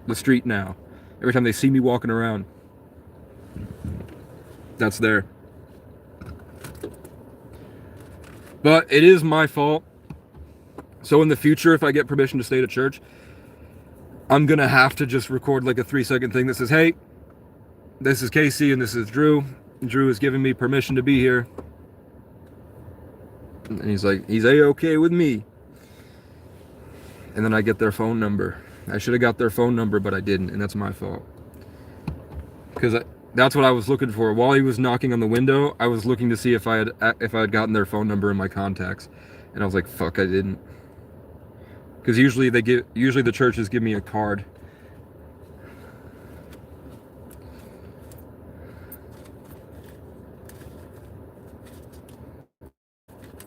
S1: the street now, every time they see me walking around, that's there. But it is my fault. So in the future, if I get permission to stay at a church, I'm gonna have to just record like a 3-second thing that says, hey, this is Casey and this is Drew. Drew has given me permission to be here. And he's A-okay with me. And then I get their phone number. I should have got their phone number, but I didn't, and that's my fault. Because that's what I was looking for. While he was knocking on the window, I was looking to see if I had gotten their phone number in my contacts. And I was like, fuck, I didn't. Because usually the churches give me a card.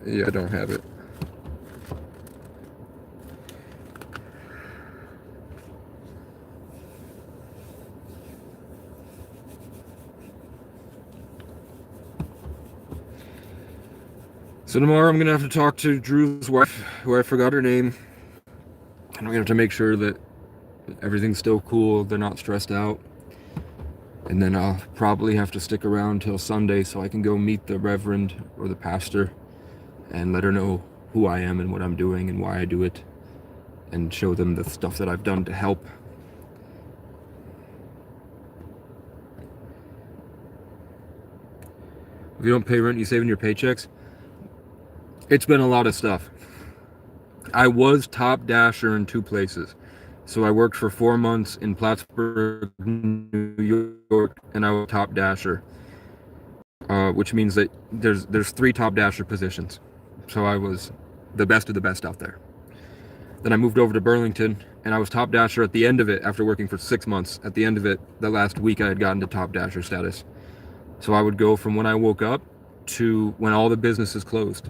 S1: Yeah, I don't have it. So tomorrow I'm going to have to talk to Drew's wife, who I forgot her name. And I'm going to have to make sure that everything's still cool, they're not stressed out. And then I'll probably have to stick around till Sunday so I can go meet the reverend or the pastor and let her know who I am and what I'm doing and why I do it, and show them the stuff that I've done to help. If you don't pay rent, you save in your paychecks. It's been a lot of stuff. I was top dasher in 2 places. So I worked for 4 months in Plattsburgh, New York, and I was top dasher, which means that there's 3 top dasher positions. So I was the best of the best out there. Then I moved over to Burlington, and I was top dasher at the end of it after working for 6 months. At the end of it, the last week I had gotten to top dasher status. So I would go from when I woke up to when all the businesses closed.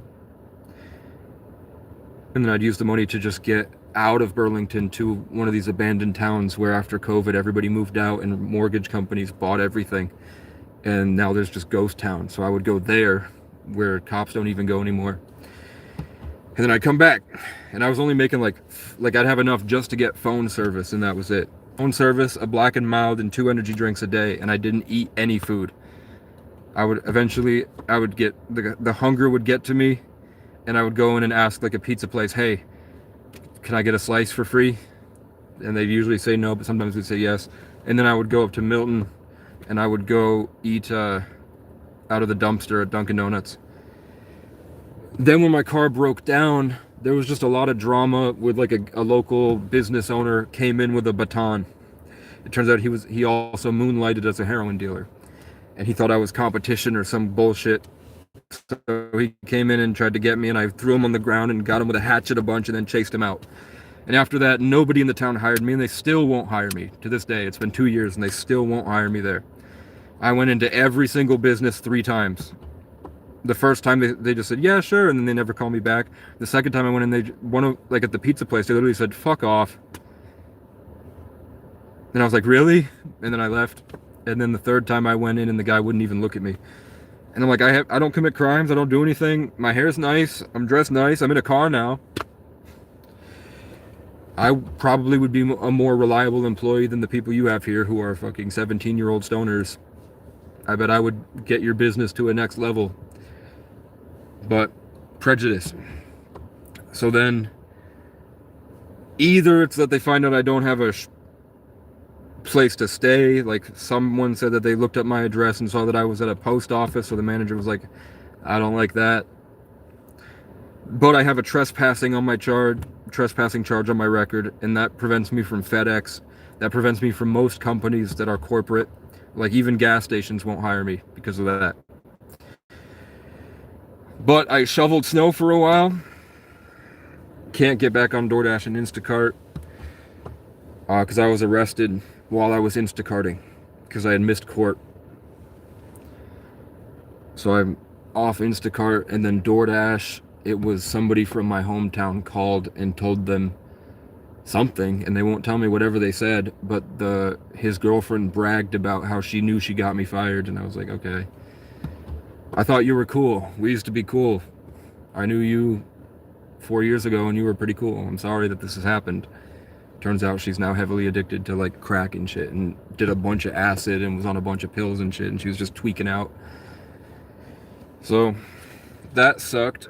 S1: And then I'd use the money to just get out of Burlington to one of these abandoned towns where after COVID, everybody moved out and mortgage companies bought everything. And now there's just ghost town. So I would go there where cops don't even go anymore. And then I'd come back, and I was only making like I'd have enough just to get phone service, and that was it. Phone service, a Black and Mild, and 2 energy drinks a day, and I didn't eat any food. I would get, the hunger would get to me, and I would go in and ask like a pizza place, hey, can I get a slice for free? And they'd usually say no, but sometimes they'd say yes. And then I would go up to Milton, and I would go eat out of the dumpster at Dunkin' Donuts. Then when my car broke down, there was just a lot of drama with like a local business owner came in with a baton. It turns out he also moonlighted as a heroin dealer, and he thought I was competition or some bullshit. So he came in and tried to get me, and I threw him on the ground and got him with a hatchet a bunch and then chased him out. And after that, nobody in the town hired me, and they still won't hire me to this day. It's been 2 years, and they still won't hire me there. I went into every single business 3 times. The first time they just said, yeah, sure, and then they never called me back. The second time I went in, like at the pizza place, they literally said, fuck off. And I was like, really? And then I left. And then the third time I went in, and the guy wouldn't even look at me. And I'm like, I don't commit crimes, I don't do anything. My hair's nice, I'm dressed nice, I'm in a car now. I probably would be a more reliable employee than the people you have here who are fucking 17-year-old stoners. I bet I would get your business to a next level. But prejudice. So then, either it's that they find out I don't have a place to stay. Like someone said that they looked up my address and saw that I was at a post office, so the manager was like, I don't like that. But I have a trespassing charge on my record, and that prevents me from FedEx. That prevents me from most companies that are corporate. Like even gas stations won't hire me because of that. But I shoveled snow for a while. Can't get back on DoorDash and Instacart because I was arrested while I was Instacarting because I had missed court. So I'm off Instacart, and then DoorDash, it was somebody from my hometown called and told them something, and they won't tell me whatever they said, but his girlfriend bragged about how she knew she got me fired, and I was like, okay. I thought you were cool. We used to be cool. I knew you 4 years ago, and you were pretty cool. I'm sorry that this has happened. Turns out she's now heavily addicted to like crack and shit, and did a bunch of acid and was on a bunch of pills and shit, and she was just tweaking out. So that sucked.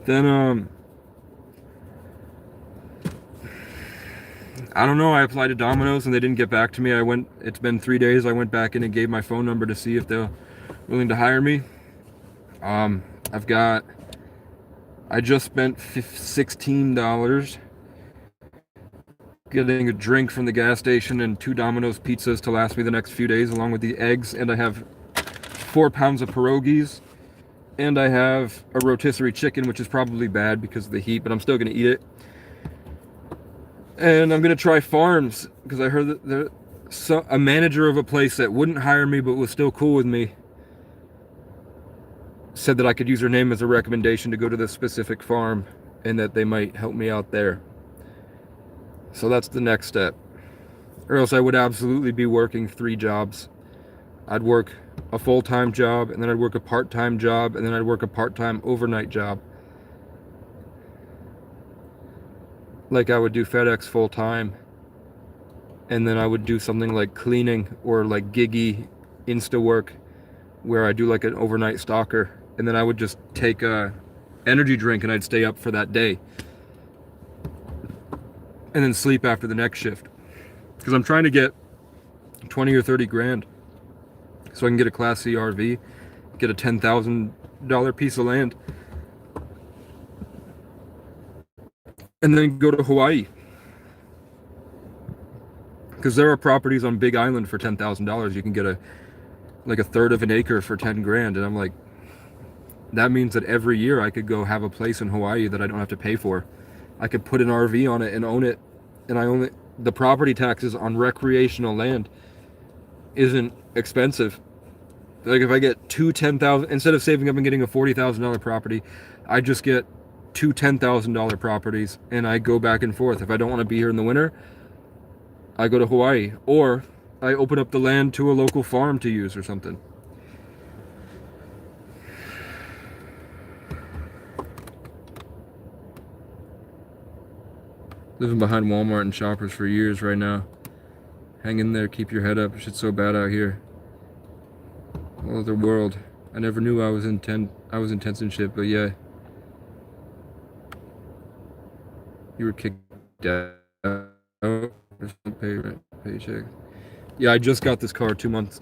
S1: Then I don't know, I applied to Domino's and they didn't get back to me. It's been 3 days. I went back in and gave my phone number to see if they're willing to hire me. I just spent $16 getting a drink from the gas station and 2 Domino's pizzas to last me the next few days, along with the eggs, and I have 4 pounds of pierogies, and I have a rotisserie chicken, which is probably bad because of the heat, but I'm still gonna eat it. And I'm gonna try farms because I heard that a manager of a place that wouldn't hire me but was still cool with me said that I could use her name as a recommendation to go to this specific farm, and that they might help me out there. So that's the next step. Or else I would absolutely be working 3 jobs. I'd work a full-time job, and then I'd work a part-time job, and then I'd work a part-time overnight job. Like I would do FedEx full-time, and then I would do something like cleaning or like giggy Insta work where I do like an overnight stalker, and then I would just take a energy drink and I'd stay up for that day and then sleep after the next shift, because I'm trying to get 20 or 30 grand so I can get a Class C RV, get a $10,000 piece of land, and then go to Hawaii, because there are properties on Big Island for $10,000. You can get a third of an acre for 10 grand, and I'm like, that means that every year I could go have a place in Hawaii that I don't have to pay for. I could put an RV on it and own it, and the property taxes on recreational land isn't expensive. Like if I get 2 $10,000, instead of saving up and getting a $40,000 property, I just get 2 $10,000 properties, and I go back and forth. If I don't want to be here in the winter, I go to Hawaii, or I open up the land to a local farm to use or something. Living behind Walmart and Shoppers for years right now. Hang in there, keep your head up. Shit's so bad out here. All over the world. I never knew I was intense and shit, but yeah. You were kicked out. Paycheck. Yeah, I just got this car 2 months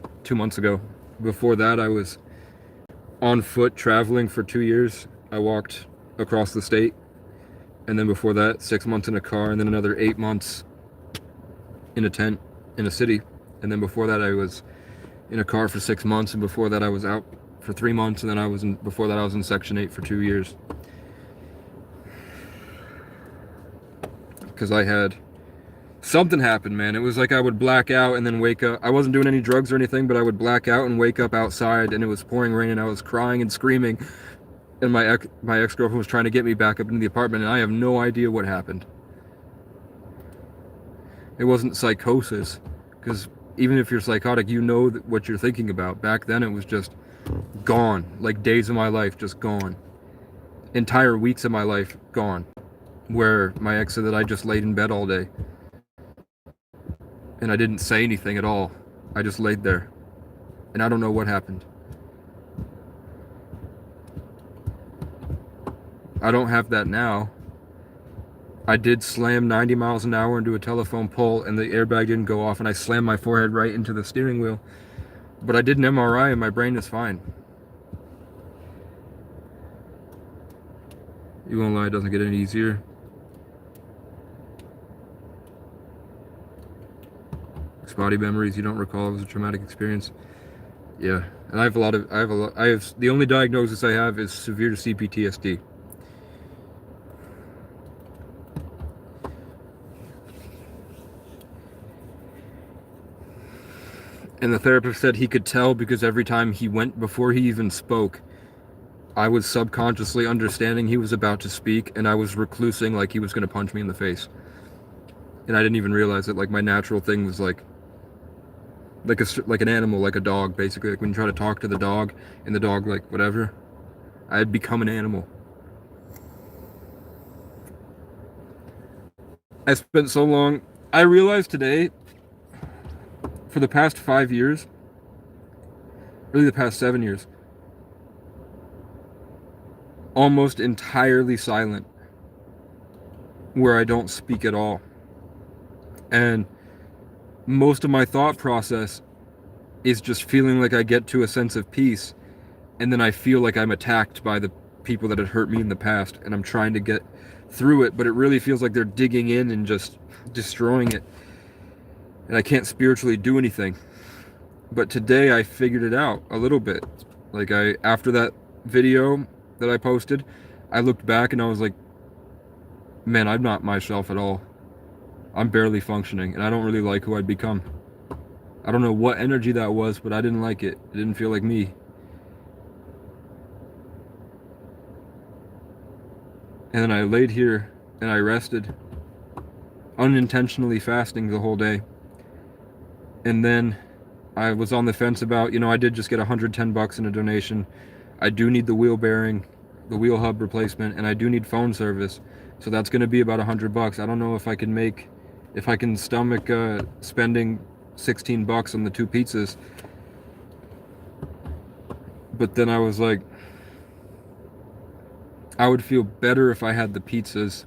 S1: ago. Before that, I was on foot traveling for 2 years. I walked across the state, And then before that, 6 months in a car, and then another 8 months in a tent in a city. And then before that, I was in a car for 6 months, and before that I was out for 3 months, and then before that I was in Section 8 for 2 years. Because I had something happen, man. It was like I would black out and then wake up. I wasn't doing any drugs or anything, but I would black out and wake up outside, and it was pouring rain, and I was crying and screaming, and my ex-girlfriend was trying to get me back up into the apartment, and I have no idea what happened. It wasn't psychosis, because even if you're psychotic, you know what you're thinking about. Back then, it was just gone. Like days of my life, just gone. Entire weeks of my life, gone. Where my ex said that I just laid in bed all day. And I didn't say anything at all. I just laid there. And I don't know what happened. I don't have that now. I did slam 90 miles an hour into a telephone pole, and the airbag didn't go off, and I slammed my forehead right into the steering wheel. But I did an MRI, and my brain is fine. You won't lie, it doesn't get any easier. Spotty memories you don't recall. It was a traumatic experience. Yeah, and the only diagnosis I have is severe CPTSD. And the therapist said he could tell because every time he went, before he even spoke, I was subconsciously understanding he was about to speak, and I was reclusing like he was going to punch me in the face. And I didn't even realize it. Like, my natural thing was like an animal, like a dog, basically. Like when you try to talk to the dog, and the dog, like, whatever. I had become an animal. I spent so long. I realized today, for the past 5 years, really the past 7 years, almost entirely silent, where I don't speak at all. And most of my thought process is just feeling like I get to a sense of peace, and then I feel like I'm attacked by the people that had hurt me in the past, and I'm trying to get through it, but it really feels like they're digging in and just destroying it, and I can't spiritually do anything. But today I figured it out a little bit. Like, after that video that I posted, I looked back and I was like, man, I'm not myself at all. I'm barely functioning, and I don't really like who I'd become. I don't know what energy that was, but I didn't like it. It didn't feel like me. And then I laid here and I rested, unintentionally fasting the whole day. And then I was on the fence about, I did just get $110 in a donation. I do need the wheel bearing, the wheel hub replacement, and I do need phone service. So that's going to be about $100. I don't know if I can stomach spending $16 on the 2 pizzas. But then I was like, I would feel better if I had the pizzas,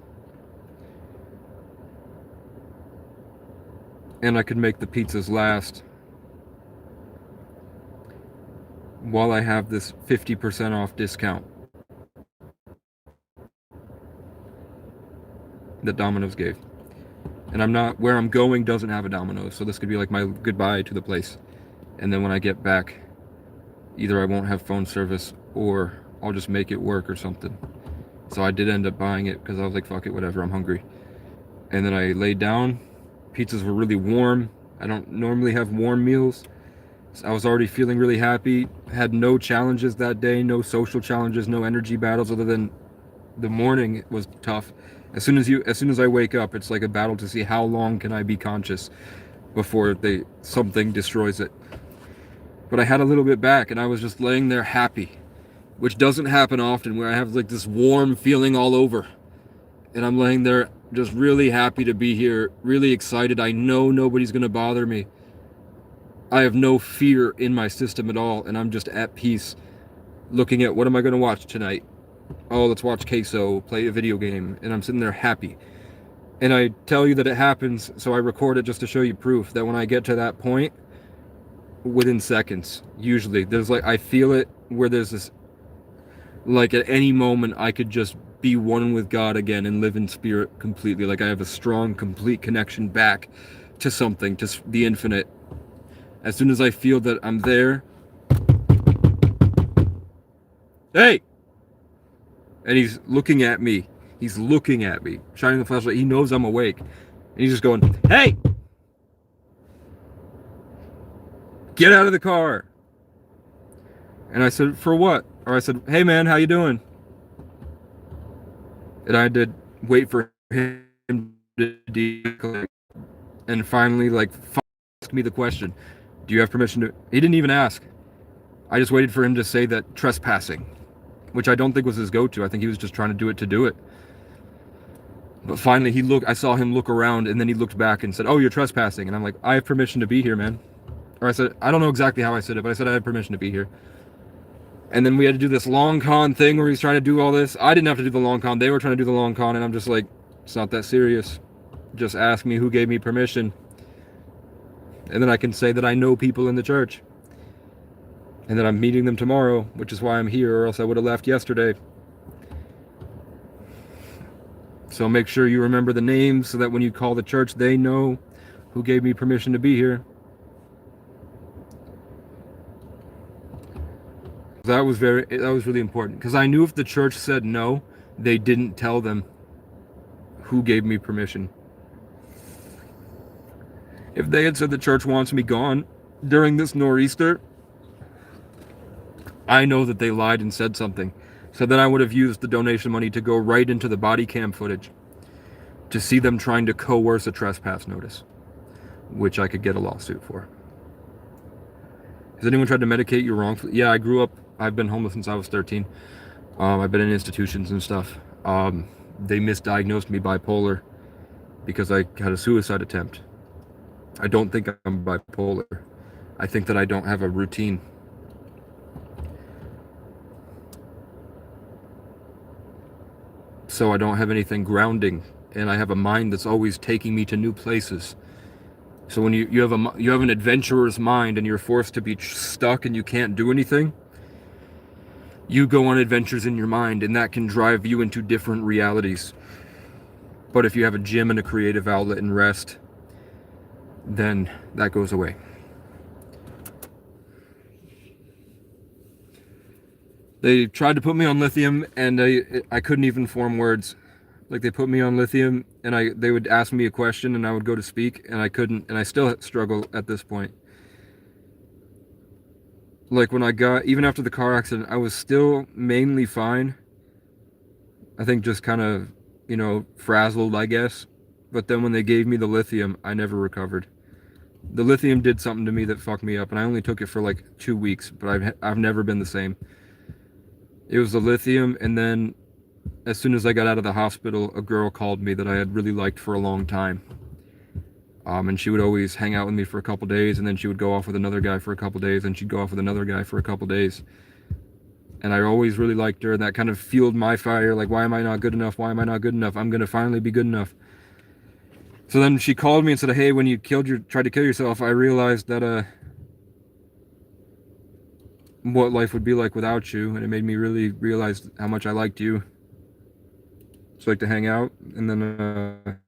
S1: and I could make the pizzas last while I have this 50% off discount that Domino's gave. And where I'm going doesn't have a Domino's, so this could be like my goodbye to the place. And then when I get back, either I won't have phone service or I'll just make it work or something. So I did end up buying it because I was like, fuck it, whatever, I'm hungry. And then I laid down. Pizzas were really warm. I don't normally have warm meals. So I was already feeling really happy. Had no challenges that day, no social challenges, no energy battles, other than the morning was tough. As soon as I wake up, it's like a battle to see how long can I be conscious before something destroys it. But I had a little bit back, and I was just laying there happy, which doesn't happen often, where I have like this warm feeling all over. And I'm laying there just really happy to be here, really excited. I know nobody's gonna bother me. I have no fear in my system at all, and I'm just at peace, looking at what am I gonna watch tonight? Oh, let's watch Queso, play a video game, and I'm sitting there happy. And I tell you that it happens, so I record it just to show you proof that when I get to that point, within seconds, usually, I feel it where there's this, like at any moment I could just be one with God again and live in spirit completely. Like I have a strong, complete connection back to something, to the infinite. As soon as I feel that I'm there, hey! And he's looking at me. He's looking at me, shining the flashlight. He knows I'm awake. And he's just going, hey! Get out of the car. And I said, for what? Or I said, hey man, how you doing? And I had to wait for him to declare. And finally, like, ask me the question. Do you have permission to... He didn't even ask. I just waited for him to say that trespassing, which I don't think was his go-to. I think he was just trying to do it. But finally, I saw him look around, and then he looked back and said, oh, you're trespassing. And I'm like, I have permission to be here, man. Or I said, I don't know exactly how I said it, but I said I have permission to be here. And then we had to do this long con thing where he's trying to do all this. I didn't have to do the long con. They were trying to do the long con, and I'm just like, it's not that serious. Just ask me who gave me permission. And then I can say that I know people in the church. And that I'm meeting them tomorrow, which is why I'm here, or else I would have left yesterday. So make sure you remember the names so that when you call the church, they know who gave me permission to be here. That was really important, because I knew if the church said no, they didn't tell them who gave me permission. If they had said the church wants me gone during this nor'easter, I know that they lied and said something. So then I would have used the donation money to go right into the body cam footage to see them trying to coerce a trespass notice, which I could get a lawsuit for. Has anyone tried to medicate you wrongfully? Yeah, I've been homeless since I was 13. I've been in institutions and stuff. They misdiagnosed me bipolar because I had a suicide attempt. I don't think I'm bipolar. I think that I don't have a routine. So I don't have anything grounding, and I have a mind that's always taking me to new places. So when you have an adventurer's mind and you're forced to be stuck and you can't do anything, you go on adventures in your mind, and that can drive you into different realities. But if you have a gym and a creative outlet and rest, then that goes away. They tried to put me on lithium, and I couldn't even form words. Like, they put me on lithium, and they would ask me a question, and I would go to speak, and I couldn't, and I still struggle at this point. Like, even after the car accident, I was still mainly fine. I think just kind of, frazzled, I guess. But then when they gave me the lithium, I never recovered. The lithium did something to me that fucked me up, and I only took it for like 2 weeks, but I've never been the same. It was the lithium, and then as soon as I got out of the hospital, a girl called me that I had really liked for a long time. And she would always hang out with me for a couple days, and then she would go off with another guy for a couple days, and she'd go off with another guy for a couple days. And I always really liked her, and that kind of fueled my fire, like, why am I not good enough? Why am I not good enough? I'm gonna finally be good enough. So then she called me and said, hey, when you tried to kill yourself, I realized that what life would be like without you, and it made me really realize how much I liked you. So I like to hang out, and then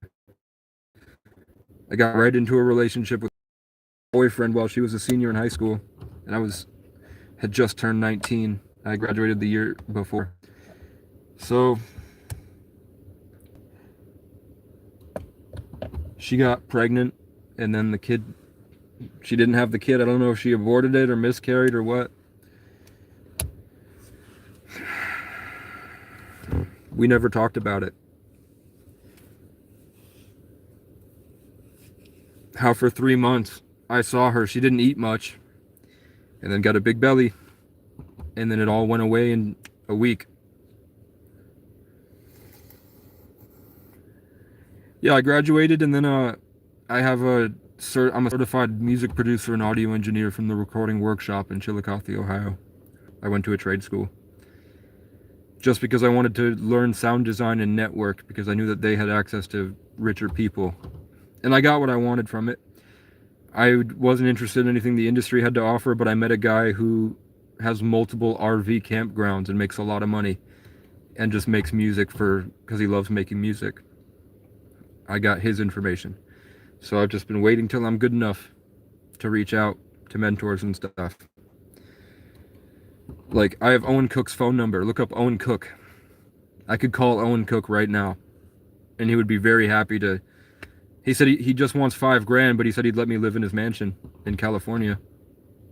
S1: I got right into a relationship with a boyfriend while she was a senior in high school, and I had just turned 19. I graduated the year before. So she got pregnant, and then she didn't have the kid. I don't know if she aborted it or miscarried or what. We never talked about it. How for 3 months I saw her, she didn't eat much, and then got a big belly, and then it all went away in a week. Yeah, I graduated, and then I'm a certified music producer and audio engineer from the Recording Workshop in Chillicothe, Ohio. I went to a trade school just because I wanted to learn sound design and network, because I knew that they had access to richer people. And I got what I wanted from it. I wasn't interested in anything the industry had to offer, but I met a guy who has multiple RV campgrounds and makes a lot of money. and just makes music because he loves making music. I got his information. So I've just been waiting till I'm good enough to reach out to mentors and stuff. Like, I have Owen Cook's phone number. Look up Owen Cook. I could call Owen Cook right now, and he would be very happy to. He said he just wants $5,000, but he said he'd let me live in his mansion in California.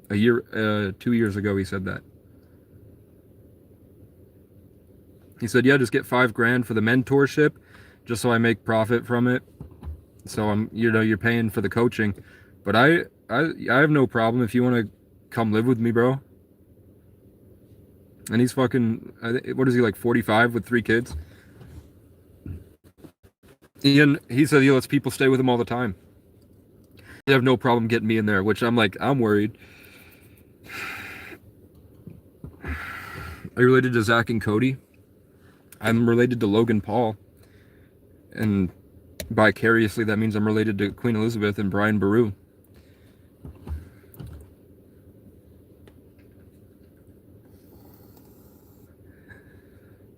S1: 2 years ago, he said that. He said, yeah, just get $5,000 for the mentorship, just so I make profit from it. So you're paying for the coaching, but I have no problem if you want to come live with me, bro. And he's fucking, what is he, like 45 with 3 kids? He said he lets people stay with him all the time. They have no problem getting me in there, which I'm like, I'm worried. Are you related to Zach and Cody? I'm related to Logan Paul. And vicariously, that means I'm related to Queen Elizabeth and Brian Boru.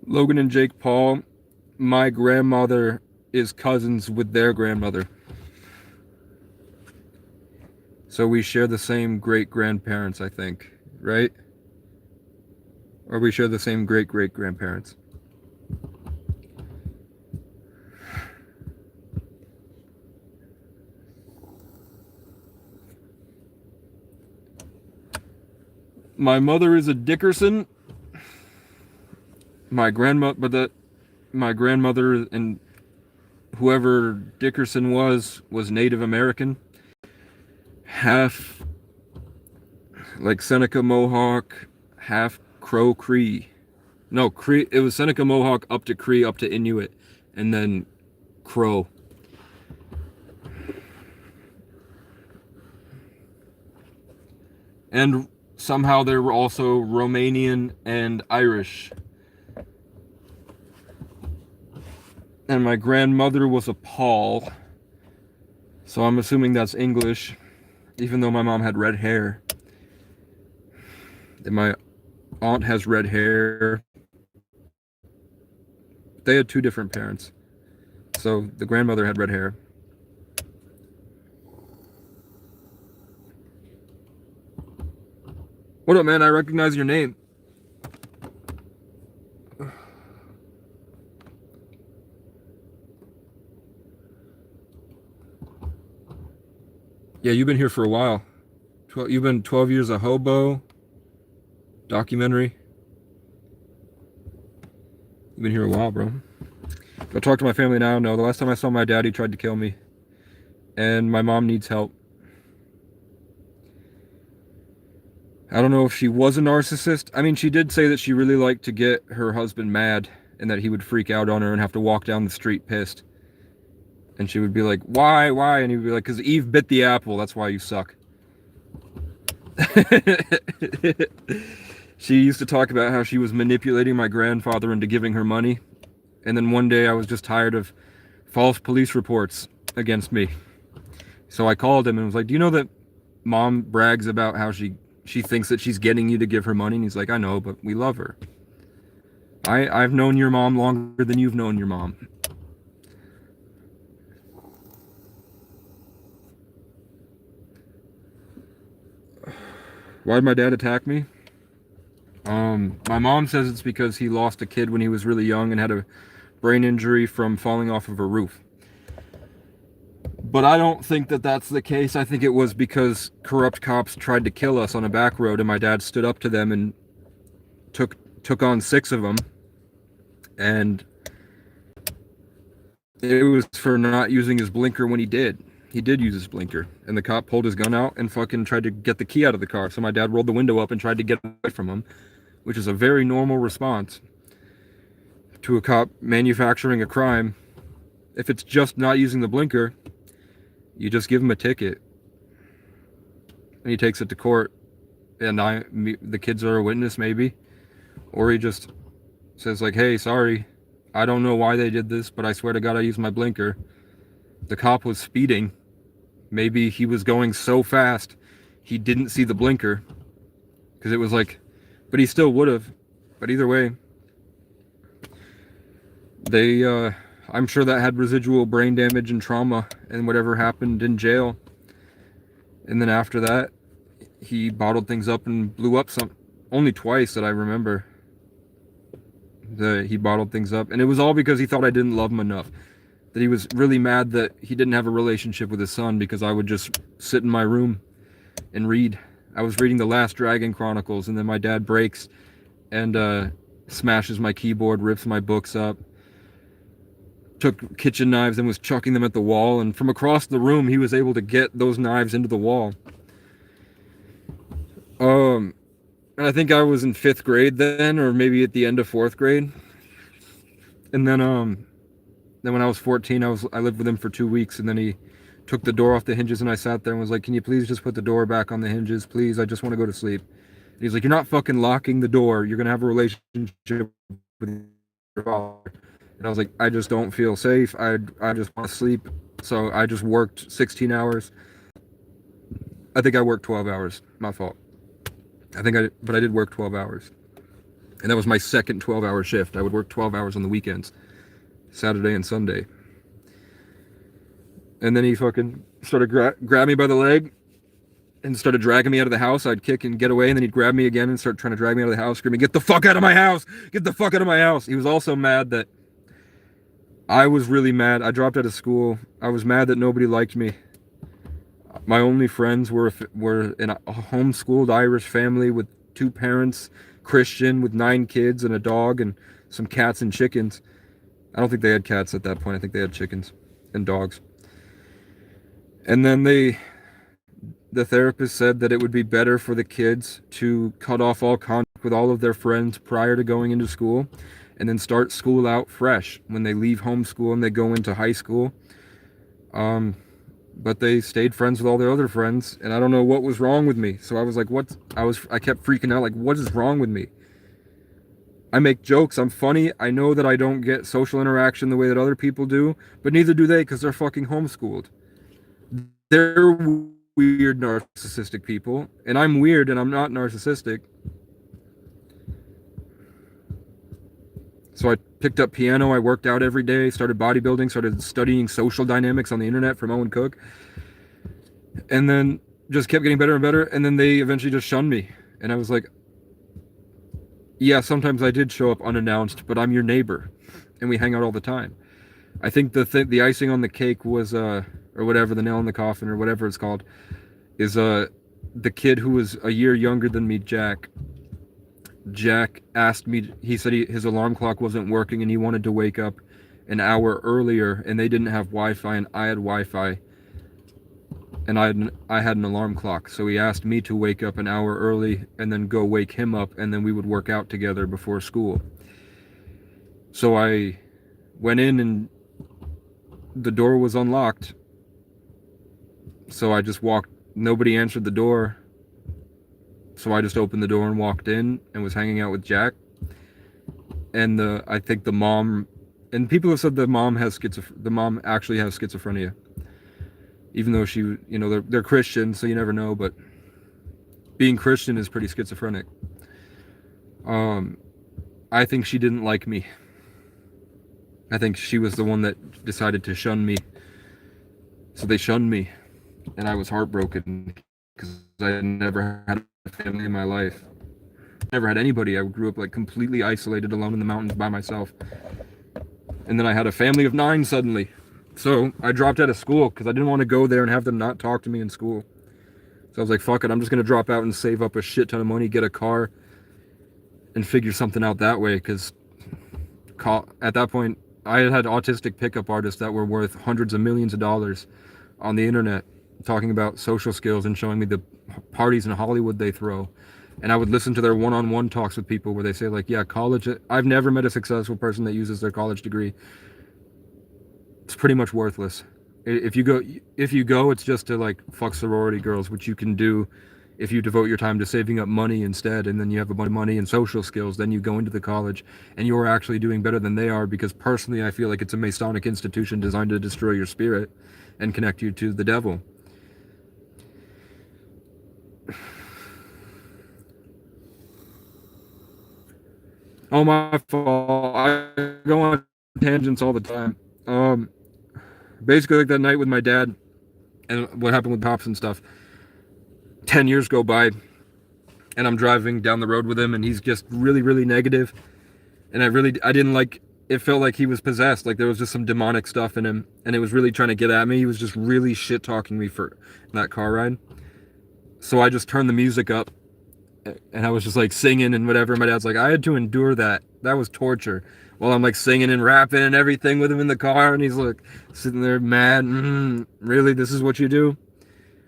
S1: Logan and Jake Paul, my grandmother is cousins with their grandmother. So we share the same great-grandparents, I think, right? Or we share the same great-great-grandparents. My mother is a Dickerson. My grandmother and whoever Dickerson was Native American. Half like Seneca Mohawk, half Crow Cree. No, Cree, it was Seneca Mohawk up to Cree, up to Inuit, and then Crow. And somehow they were also Romanian and Irish. And my grandmother was a Paul. So I'm assuming that's English, even though my mom had red hair. And my aunt has red hair. They had 2 different parents. So the grandmother had red hair. What up, man? I recognize your name. Yeah, you've been here for a while. You've been 12 years a hobo. Documentary. You've been here a while, bro. Go talk to my family now. No, the last time I saw my dad, he tried to kill me. And my mom needs help. I don't know if she was a narcissist. I mean, she did say that she really liked to get her husband mad and that he would freak out on her and have to walk down the street pissed. And she would be like, why? And he would be like, because Eve bit the apple. That's why you suck. She used to talk about how she was manipulating my grandfather into giving her money. And then one day I was just tired of false police reports against me. So I called him and was like, do you know that mom brags about how she thinks that she's getting you to give her money? And he's like, I know, but we love her. I've known your mom longer than you've known your mom. Why'd my dad attack me? My mom says it's because he lost a kid when he was really young and had a brain injury from falling off of a roof. But I don't think that that's the case. I think it was because corrupt cops tried to kill us on a back road and my dad stood up to them and took on 6 of them. And it was for not using his blinker when he did. He did use his blinker. And the cop pulled his gun out and fucking tried to get the key out of the car. So my dad rolled the window up and tried to get away from him, which is a very normal response to a cop manufacturing a crime. If it's just not using the blinker, you just give him a ticket. And he takes it to court. And the kids are a witness, maybe. Or he just says like, hey, sorry, I don't know why they did this, but I swear to God I used my blinker. The cop was speeding. Maybe he was going so fast he didn't see the blinker. Because it was like, but he still would have. But either way, they, I'm sure that had residual brain damage and trauma and whatever happened in jail. And then after that, he bottled things up and blew up only twice that I remember. He bottled things up, and it was all because he thought I didn't love him enough. That he was really mad that he didn't have a relationship with his son because I would just sit in my room and read. I was reading The Last Dragon Chronicles, and then my dad breaks and smashes my keyboard, rips my books up, took kitchen knives and was chucking them at the wall, and from across the room he was able to get those knives into the wall. And I think I was in 5th grade then, or maybe at the end of 4th grade. And then when I was 14, I lived with him for 2 weeks, and then he took the door off the hinges, and I sat there and was like, "Can you please just put the door back on the hinges, please? I just want to go to sleep." And he's like, "You're not fucking locking the door. You're gonna have a relationship with your father." And I was like, "I just don't feel safe. I just want to sleep." So I just worked 16 hours. I think I worked 12 hours. My fault. But I did work 12 hours. And that was my second 12-hour shift. I would work 12 hours on the weekends, Saturday and Sunday. And then he fucking started grab me by the leg and started dragging me out of the house. I'd kick and get away, and then he'd grab me again and start trying to drag me out of the house, screaming, "Get the fuck out of my house! Get the fuck out of my house!" He was also mad that I was really mad. I dropped out of school. I was mad that nobody liked me. My only friends were in a homeschooled Irish family with 2 parents, Christian, with 9 kids and a dog and some cats and chickens. I don't think they had cats at that point. I think they had chickens and dogs. And then the therapist said that it would be better for the kids to cut off all contact with all of their friends prior to going into school, and then start school out fresh when they leave homeschool and they go into high school. But they stayed friends with all their other friends, and I don't know what was wrong with me. So I was like, I kept freaking out, like, what is wrong with me? I make jokes, I'm funny, I know that I don't get social interaction the way that other people do, but neither do they, because they're fucking homeschooled. They're weird, narcissistic people, and I'm weird and I'm not narcissistic. So I picked up piano, I worked out every day, started bodybuilding, started studying social dynamics on the internet from Owen Cook, and then just kept getting better and better, and then they eventually just shunned me. And I was like, yeah, sometimes I did show up unannounced, but I'm your neighbor, and we hang out all the time. I think the icing on the cake was, or whatever, the nail in the coffin, or whatever it's called, is the kid who was a year younger than me, Jack. Jack asked me, he said his alarm clock wasn't working and he wanted to wake up an hour earlier, and they didn't have Wi-Fi and I had Wi-Fi, and I had an alarm clock. So he asked me to wake up an hour early and then go wake him up, and then we would work out together before school. So I went in and the door was unlocked. So I just walked, nobody answered the door. So I just opened the door and walked in and was hanging out with Jack. And I think the mom, and people have said the mom actually has schizophrenia. Even though she, you know, they're Christian, so you never know, but being Christian is pretty schizophrenic. I think she didn't like me. I think she was the one that decided to shun me. So they shunned me, and I was heartbroken because I had never had a family in my life. Never had anybody. I grew up like completely isolated, alone in the mountains by myself. And then I had a family of 9 suddenly. So I dropped out of school because I didn't want to go there and have them not talk to me in school. So I was like, fuck it, I'm just going to drop out and save up a shit ton of money, get a car, and figure something out that way. Because at that point, I had autistic pickup artists that were worth hundreds of millions of dollars on the internet talking about social skills and showing me the parties in Hollywood they throw. And I would listen to their one-on-one talks with people where they say like, yeah, college, I've never met a successful person that uses their college degree. It's pretty much worthless. If you go, it's just to like fuck sorority girls, which you can do if you devote your time to saving up money instead, and then you have a bunch of money and social skills, then you go into the college and you're actually doing better than they are, because personally I feel like it's a Masonic institution designed to destroy your spirit and connect you to the devil. Oh, my fault. I go on tangents all the time. Basically, like that night with my dad and what happened with Pops and stuff. 10 years go by, and I'm driving down the road with him, and he's just really, really negative. And I didn't like, it felt like he was possessed. Like there was just some demonic stuff in him, and it was really trying to get at me. He was just really shit talking me for that car ride. So I just turned the music up, and I was just like singing and whatever. My dad's like, I had to endure that. That was torture. While I'm like singing and rapping and everything with him in the car, and he's like sitting there mad. Really, this is what you do?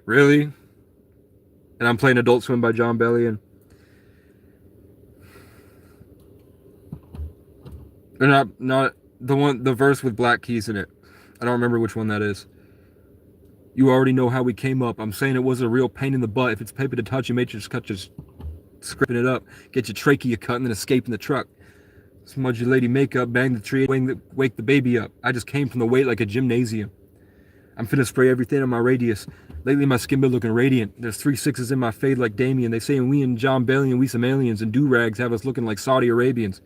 S1: Really? And I'm playing Adult Swim by John Bellion. Or not the verse with Black Keys in it. I don't remember which one that is. You already know how we came up. I'm saying it was a real pain in the butt. If it's paper to touch, you may just cut your scraping it up. Get your trachea cut and then escape in the truck. Smudge your lady makeup, bang the tree, wake the baby up. I just came from the weight like a gymnasium. I'm finna spray everything on my radius. Lately my skin been looking radiant. There's 3 6s in my fade like Damien. They saying we and John Bellion, we some aliens, and do-rags have us looking like Saudi Arabians.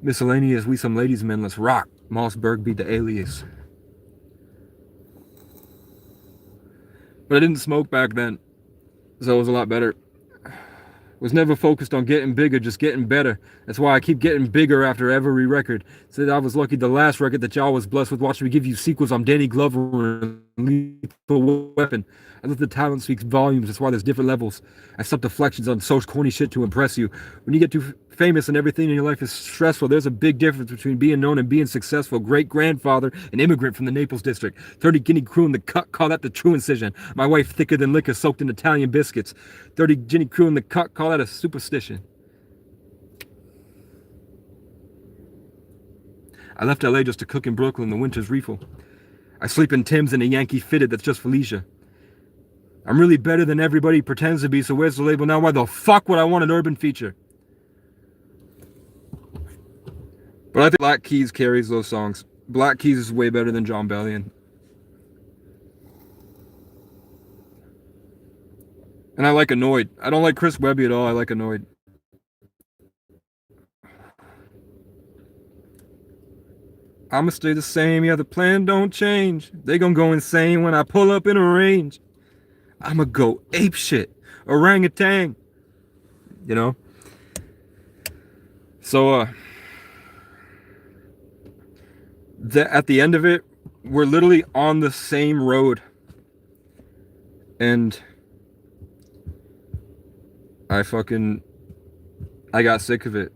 S1: Miscellaneous, we some ladies men, let's rock. Mossberg be the alias. But I didn't smoke back then, so it was a lot better. Was never focused on getting bigger, just getting better. That's why I keep getting bigger after every record. Said I was lucky the last record that y'all was blessed with watching me give you sequels. I'm Danny Glover and Lethal Weapon. I let the talent speaks volumes. That's why there's different levels. I stop deflections on so corny shit to impress you. When you get too famous and everything in your life is stressful, there's a big difference between being known and being successful. Great-grandfather, an immigrant from the Naples district. 30 guinea crew in the cut, call that the true incision. My wife thicker than liquor soaked in Italian biscuits. 30 guinea crew in the cut, call that a superstition. I left LA just to cook in Brooklyn, the winter's refill. I sleep in Tim's and a Yankee fitted that's just Felicia. I'm really better than everybody pretends to be, so where's the label now? Why the fuck would I want an urban feature? But I think Black Keys carries those songs. Black Keys is way better than John Bellion. And I like Annoyed. I don't like Chris Webby at all. I like Annoyed. I'ma stay the same, yeah, the plan don't change. They gon' go insane when I pull up in a range. I'ma go ape shit, orangutan. You know? So, at the end of it, we're literally on the same road. And I got sick of it.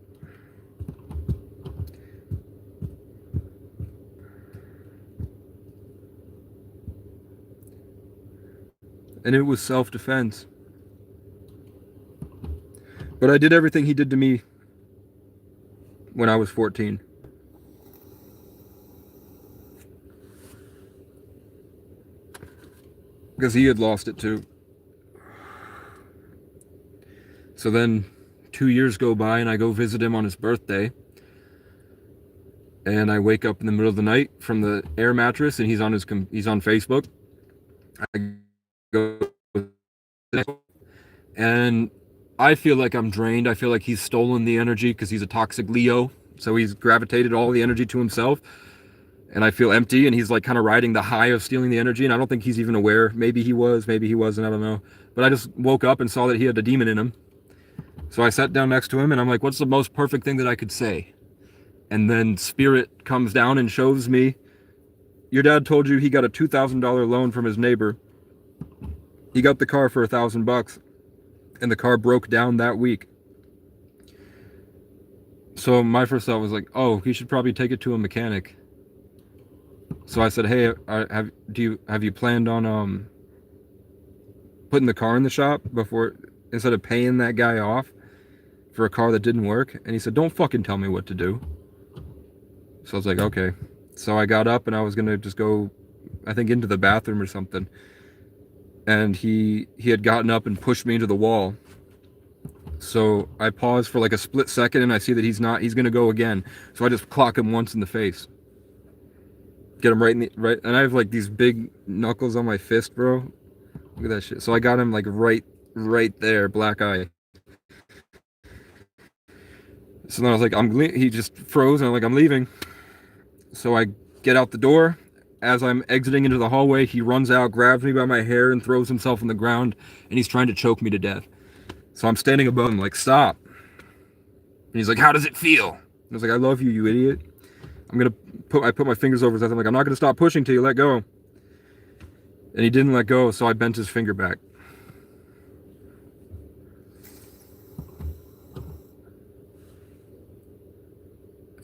S1: And it was self-defense. But I did everything he did to me when I was 14. Because he had lost it too. So then 2 years go by and I go visit him on his birthday. And I wake up in the middle of the night from the air mattress and he's on Facebook. I go and I feel like I'm drained. I feel like he's stolen the energy because he's a toxic Leo. So he's gravitated all the energy to himself. And I feel empty, and he's like kind of riding the high of stealing the energy. And I don't think he's even aware. Maybe he was, maybe he wasn't, I don't know. But I just woke up and saw that he had a demon in him. So I sat down next to him and I'm like, what's the most perfect thing that I could say? And then Spirit comes down and shows me, your dad told you he got a $2,000 loan from his neighbor. He got the car for $1,000 and the car broke down that week. So my first thought was like, oh, he should probably take it to a mechanic. So I said, hey, have you planned on putting the car in the shop before, instead of paying that guy off for a car that didn't work? And he said, don't fucking tell me what to do. So I was like, okay. So I got up and I was gonna just go, I think, into the bathroom or something. And he had gotten up and pushed me into the wall. So I paused for like a split second and I see that he's gonna go again. So I just clock him once in the face. Get him right, and I have like these big knuckles on my fist, bro. Look at that shit. So I got him like right there, black eye. So then I was like, he just froze and I'm like, I'm leaving. So I get out the door. As I'm exiting into the hallway, he runs out, grabs me by my hair, and throws himself on the ground, and he's trying to choke me to death. So I'm standing above him, like, stop. And he's like, how does it feel? I was like, I love you, you idiot. I put my fingers over his head. I'm like, I'm not gonna stop pushing till you let go. And he didn't let go, so I bent his finger back.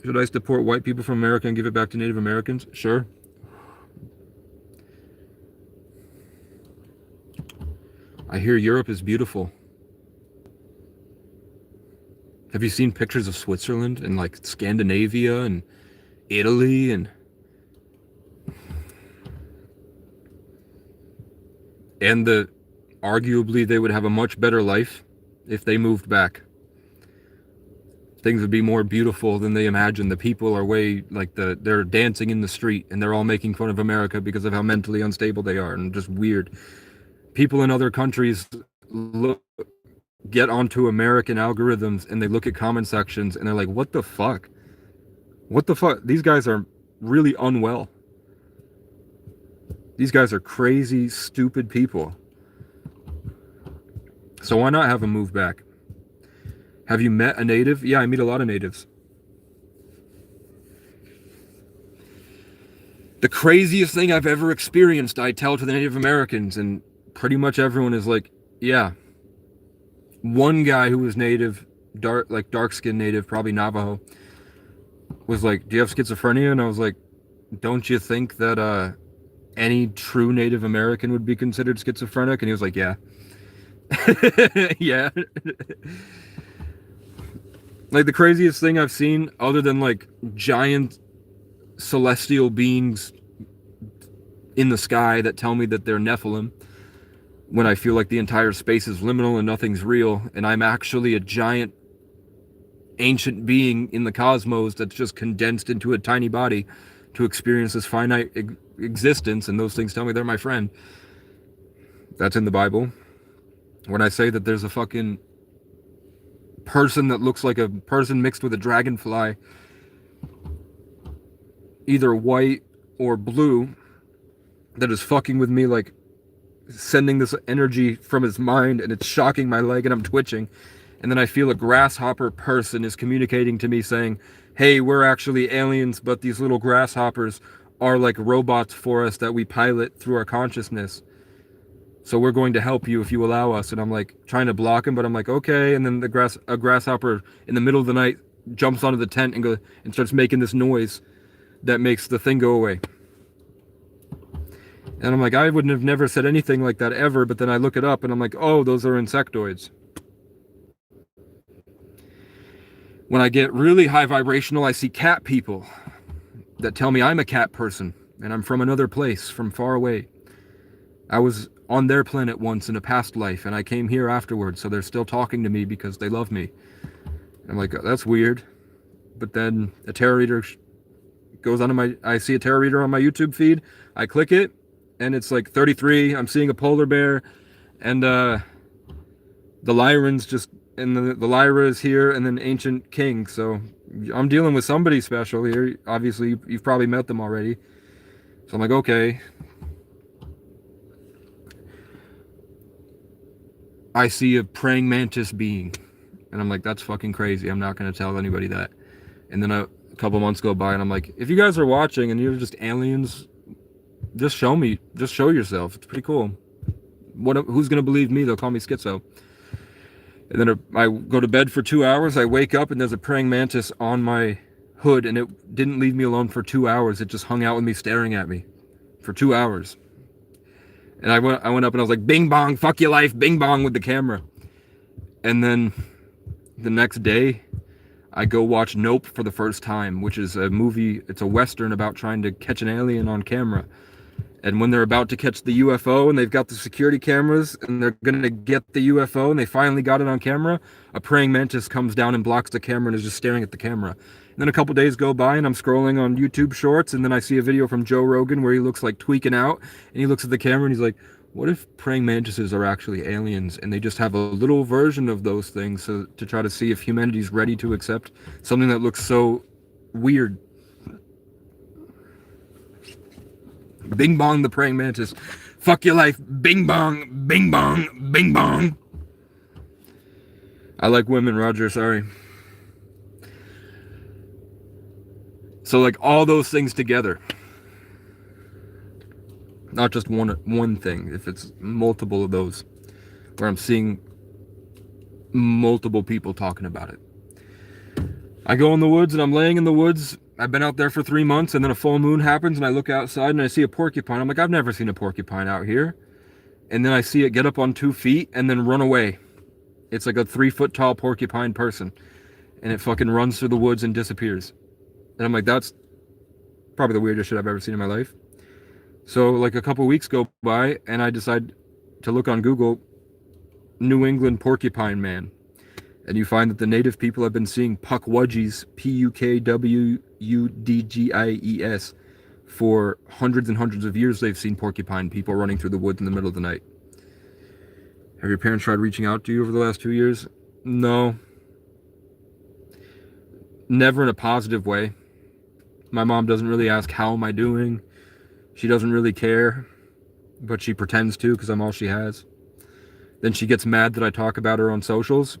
S1: Should I deport white people from America and give it back to Native Americans? Sure. I hear Europe is beautiful. Have you seen pictures of Switzerland and like Scandinavia and Italy and arguably they would have a much better life if they moved back. Things would be more beautiful than they imagine. The people are they're dancing in the street and they're all making fun of America because of how mentally unstable they are and just weird. People in other countries get onto American algorithms and they look at comment sections and they're like, what the fuck? What the fuck? These guys are really unwell. These guys are crazy, stupid people. So why not have them move back? Have you met a native? Yeah, I meet a lot of natives. The craziest thing I've ever experienced, I tell to the Native Americans, and pretty much everyone is like, yeah. One guy who was native, dark-skinned native, probably Navajo, was like, do you have schizophrenia? And I was like, don't you think that any true Native American would be considered schizophrenic? And he was like, yeah. Yeah. Like the craziest thing I've seen, other than like giant celestial beings in the sky that tell me that they're Nephilim, when I feel like the entire space is liminal and nothing's real, and I'm actually a giant ancient being in the cosmos that's just condensed into a tiny body to experience this finite existence, and those things tell me they're my friend. That's in the Bible. When I say that there's a fucking person that looks like a person mixed with a dragonfly, either white or blue, that is fucking with me, like sending this energy from his mind, and it's shocking my leg and I'm twitching, and then I feel a grasshopper person is communicating to me saying, hey, we're actually aliens, but these little grasshoppers are like robots for us that we pilot through our consciousness. So we're going to help you if you allow us. And I'm like trying to block him, but I'm like, okay. And then a grasshopper in the middle of the night jumps onto the tent and starts making this noise that makes the thing go away. And I'm like, I wouldn't have never said anything like that ever. But then I look it up and I'm like, oh, those are insectoids. When I get really high vibrational, I see cat people that tell me I'm a cat person and I'm from another place, from far away. I was on their planet once in a past life and I came here afterwards, so they're still talking to me because they love me. And I'm like, oh, that's weird. But then a tarot reader goes onto I see a tarot reader on my YouTube feed. I click it and it's like 33. I'm seeing a polar bear and the Lyran's just, and the Lyra is here, and then Ancient King. So I'm dealing with somebody special here. Obviously, you've probably met them already. So I'm like, okay. I see a praying mantis being. And I'm like, that's fucking crazy. I'm not going to tell anybody that. And then a couple months go by, and I'm like, if you guys are watching and you're just aliens, just show me. Just show yourself. It's pretty cool. Who's going to believe me? They'll call me schizo. And then I go to bed for 2 hours. I wake up and there's a praying mantis on my hood, and it didn't leave me alone for 2 hours. It just hung out with me, staring at me for 2 hours. And I went up and I was like, bing bong, fuck your life, bing bong, with the camera. And then the next day, I go watch Nope for the first time, which is a movie. It's a Western about trying to catch an alien on camera. And when they're about to catch the UFO and they've got the security cameras and they're going to get the UFO and they finally got it on camera, a praying mantis comes down and blocks the camera and is just staring at the camera. And then a couple days go by and I'm scrolling on YouTube Shorts, and then I see a video from Joe Rogan where he looks like tweaking out, and he looks at the camera and he's like, what if praying mantises are actually aliens and they just have a little version of those things to try to see if humanity's ready to accept something that looks so weird? Bing bong the praying mantis. Fuck your life. Bing bong, bing bong, bing bong. I like women, Roger, sorry. So like all those things together. Not just one thing, if it's multiple of those, where I'm seeing multiple people talking about it. I go in the woods and I'm laying in the woods. I've been out there for 3 months, and then a full moon happens and I look outside and I see a porcupine. I'm like, I've never seen a porcupine out here. And then I see it get up on 2 feet and then run away. It's like a 3-foot tall porcupine person. And it fucking runs through the woods and disappears. And I'm like, that's probably the weirdest shit I've ever seen in my life. So like a couple weeks go by and I decide to look on Google, New England porcupine man. And you find that the native people have been seeing Pukwudgies, Pukwudgies, for hundreds and hundreds of years. They've seen porcupine people running through the woods in the middle of the night. Have your parents tried reaching out to you over the last 2 years? No. Never in a positive way. My mom doesn't really ask, how am I doing? She doesn't really care, but she pretends to because I'm all she has. Then she gets mad that I talk about her on socials,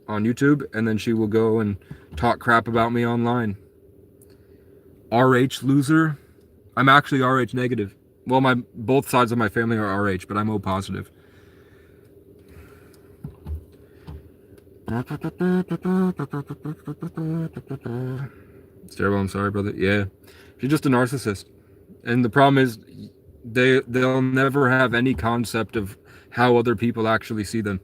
S1: on YouTube, and then she will go and talk crap about me online. RH loser. I'm actually RH negative. Well, both sides of my family are RH, but I'm O positive. It's terrible, I'm sorry, brother. Yeah. She's just a narcissist. And the problem is they'll never have any concept of how other people actually see them.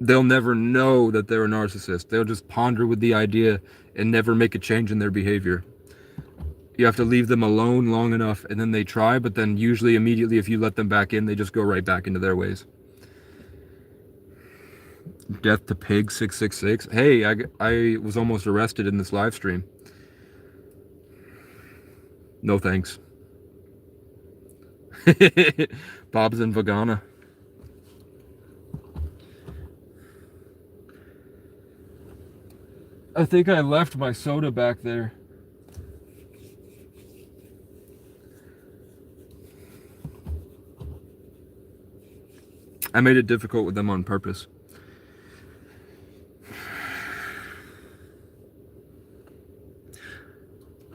S1: They'll never know that they're a narcissist. They'll just ponder with the idea and never make a change in their behavior. You have to leave them alone long enough, and then they try, but then usually immediately if you let them back in, they just go right back into their ways. Death to Pig 666. Hey, I was almost arrested in this live stream. No thanks. Bob's in Vagana. I think I left my soda back there. I made it difficult with them on purpose.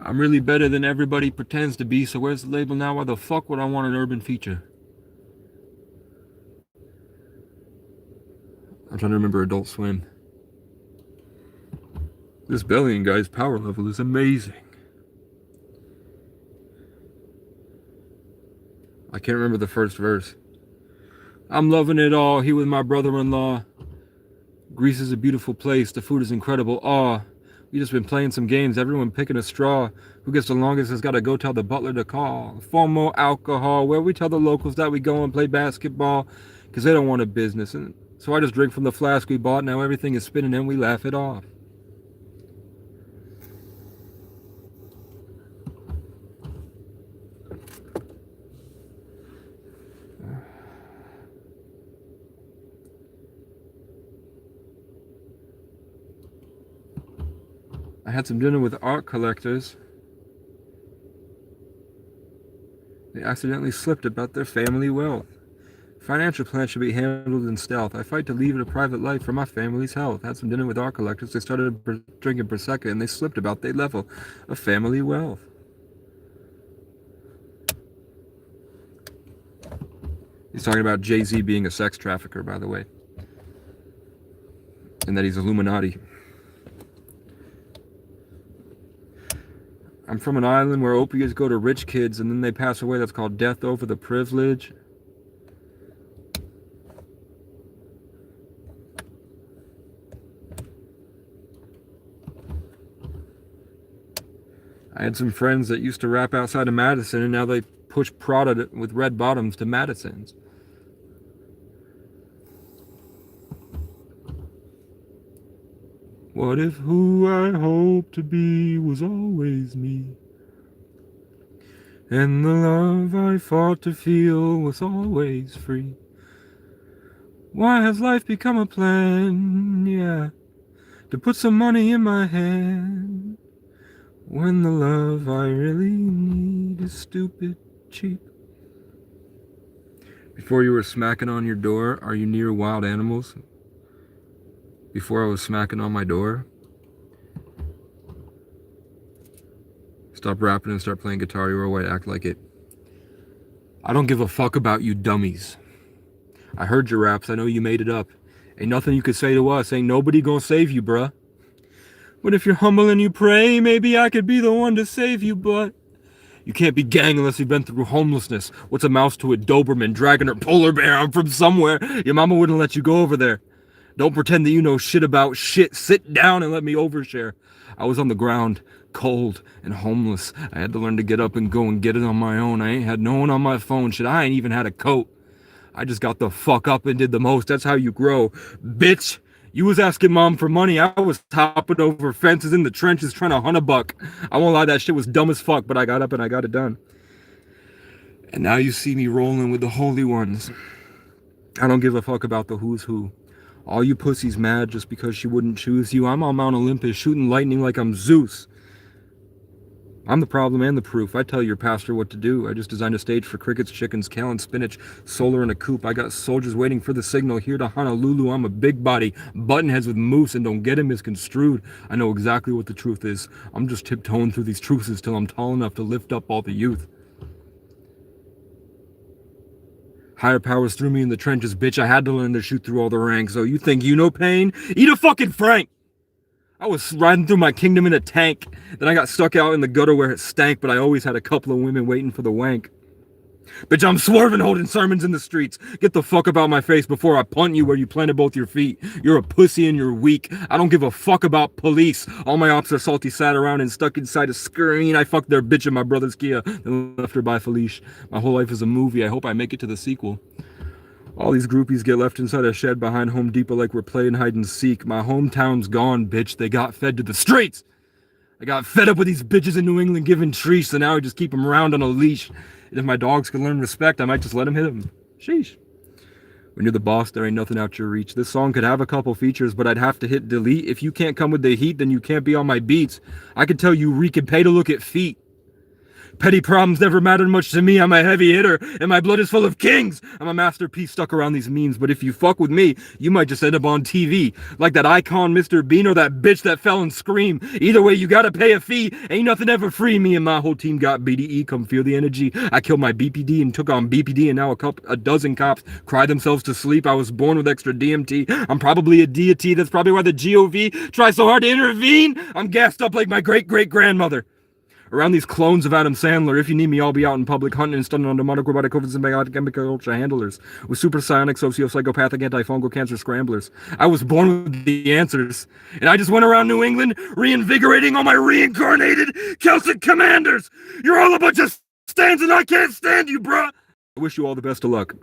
S1: I'm really better than everybody pretends to be, so where's the label now? Why the fuck would I want an urban feature? I'm trying to remember Adult Swim. This Bellion guy's power level is amazing. I can't remember the first verse. I'm loving it all, here with my brother-in-law. Greece is a beautiful place, the food is incredible. Aw, we just been playing some games, everyone picking a straw. Who gets the longest has gotta go tell the butler to call. FOMO alcohol, where we tell the locals that we go and play basketball, cause they don't want a business. And so I just drink from the flask we bought, now everything is spinning and we laugh it off. I had some dinner with art collectors. They accidentally slipped about their family wealth. Financial plans should be handled in stealth. I fight to leave it a private life for my family's health. Had some dinner with art collectors. They started drinking Prosecco and they slipped about their level of family wealth. He's talking about Jay-Z being a sex trafficker, by the way. And that he's Illuminati. I'm from an island where opiates go to rich kids and then they pass away. That's called death over the privilege. I had some friends that used to rap outside of Madison and now they push Prada with red bottoms to Madison's. What if who I hoped to be was always me? And the love I fought to feel was always free. Why has life become a plan, yeah, to put some money in my hand? When the love I really need is stupid cheap. Before you were smacking on your door, are you near wild animals? Before I was smacking on my door? Stop rapping and start playing guitar. You're a white, act like it. I don't give a fuck about you dummies. I heard your raps. I know you made it up. Ain't nothing you could say to us. Ain't nobody gonna save you, bruh. But if you're humble and you pray, maybe I could be the one to save you, but you can't be gang unless you've been through homelessness. What's a mouse to a Doberman dragging her polar bear? I'm from somewhere. Your mama wouldn't let you go over there. Don't pretend that you know shit about shit. Sit down and let me overshare. I was on the ground, cold and homeless. I had to learn to get up and go and get it on my own. I ain't had no one on my phone. Shit, I ain't even had a coat. I just got the fuck up and did the most. That's how you grow. Bitch, you was asking mom for money. I was hopping over fences in the trenches trying to hunt a buck. I won't lie, that shit was dumb as fuck, but I got up and I got it done. And now you see me rolling with the holy ones. I don't give a fuck about the who's who. All you pussies mad just because she wouldn't choose you. I'm on Mount Olympus shooting lightning like I'm Zeus. I'm the problem and the proof. I tell your pastor what to do. I just designed a stage for crickets, chickens, kale and spinach, solar in a coop. I got soldiers waiting for the signal here to Honolulu. I'm a big body, button heads with moose, and don't get it misconstrued. I know exactly what the truth is. I'm just tiptoeing through these truces till I'm tall enough to lift up all the youth. Higher powers threw me in the trenches, bitch. I had to learn to shoot through all the ranks. So you think you know pain? Eat a fucking Frank! I was riding through my kingdom in a tank. Then I got stuck out in the gutter where it stank, but I always had a couple of women waiting for the wank. Bitch, I'm swerving holding sermons in the streets. Get the fuck about my face before I punt you where you planted both your feet. You're a pussy and you're weak. I don't give a fuck about police. All my ops are salty, sat around and stuck inside a screen. I fucked their bitch in my brother's Kia and left her by Felice. My whole life is a movie. I hope I make it to the sequel. All these groupies get left inside a shed behind Home Depot like we're playing hide and seek. My hometown's gone, bitch. They got fed to the streets. I got fed up with these bitches in New England giving treats, so now I just keep them around on a leash. And if my dogs can learn respect, I might just let them hit them. Sheesh. When you're the boss, there ain't nothing out your reach. This song could have a couple features, but I'd have to hit delete. If you can't come with the heat, then you can't be on my beats. I could tell you Reek and pay to look at feet. Petty problems never mattered much to me. I'm a heavy hitter, and my blood is full of kings. I'm a masterpiece stuck around these memes, but if you fuck with me, you might just end up on TV. Like that icon Mr. Bean or that bitch that fell and screamed. Either way, you gotta pay a fee. Ain't nothing ever free. Me and my whole team got BDE. Come feel the energy. I killed my BPD and took on BPD, and now a dozen cops cry themselves to sleep. I was born with extra DMT. I'm probably a deity. That's probably why the GOV tries so hard to intervene. I'm gassed up like my great-great-grandmother. Around these clones of Adam Sandler, if you need me, I'll be out in public hunting and stunning on demonic robotic COVID symbiotic chemical ultra handlers with supersonic, socio-psychopathic, antifungal cancer scramblers. I was born with the answers, and I just went around New England reinvigorating all my reincarnated Celtic commanders. You're all a bunch of stands, and I can't stand you, bruh. I wish you all the best of luck.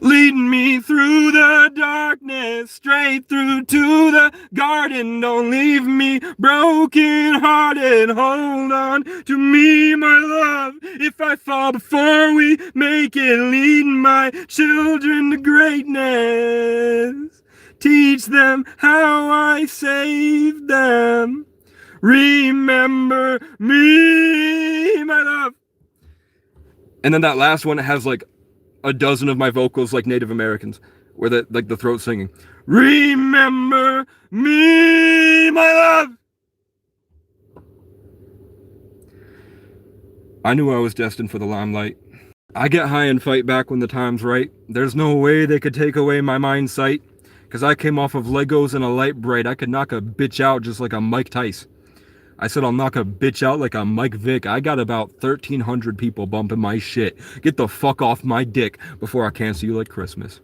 S1: Leading me through the darkness, straight through to the garden. Don't leave me broken hearted. Hold on to me, my love. If I fall before we make it, lead my children to greatness. Teach them how I saved them. Remember me, my love. And then that last one has like a dozen of my vocals like Native Americans, where the throat singing. Remember me, my love. I knew I was destined for the limelight. I get high and fight back when the time's right. There's no way they could take away my mind sight, cause I came off of Legos and a light bright. I could knock a bitch out just like a Mike Tyson. I said I'll knock a bitch out like a Mike Vick. I got about 1,300 people bumping my shit. Get the fuck off my dick before I cancel you like Christmas.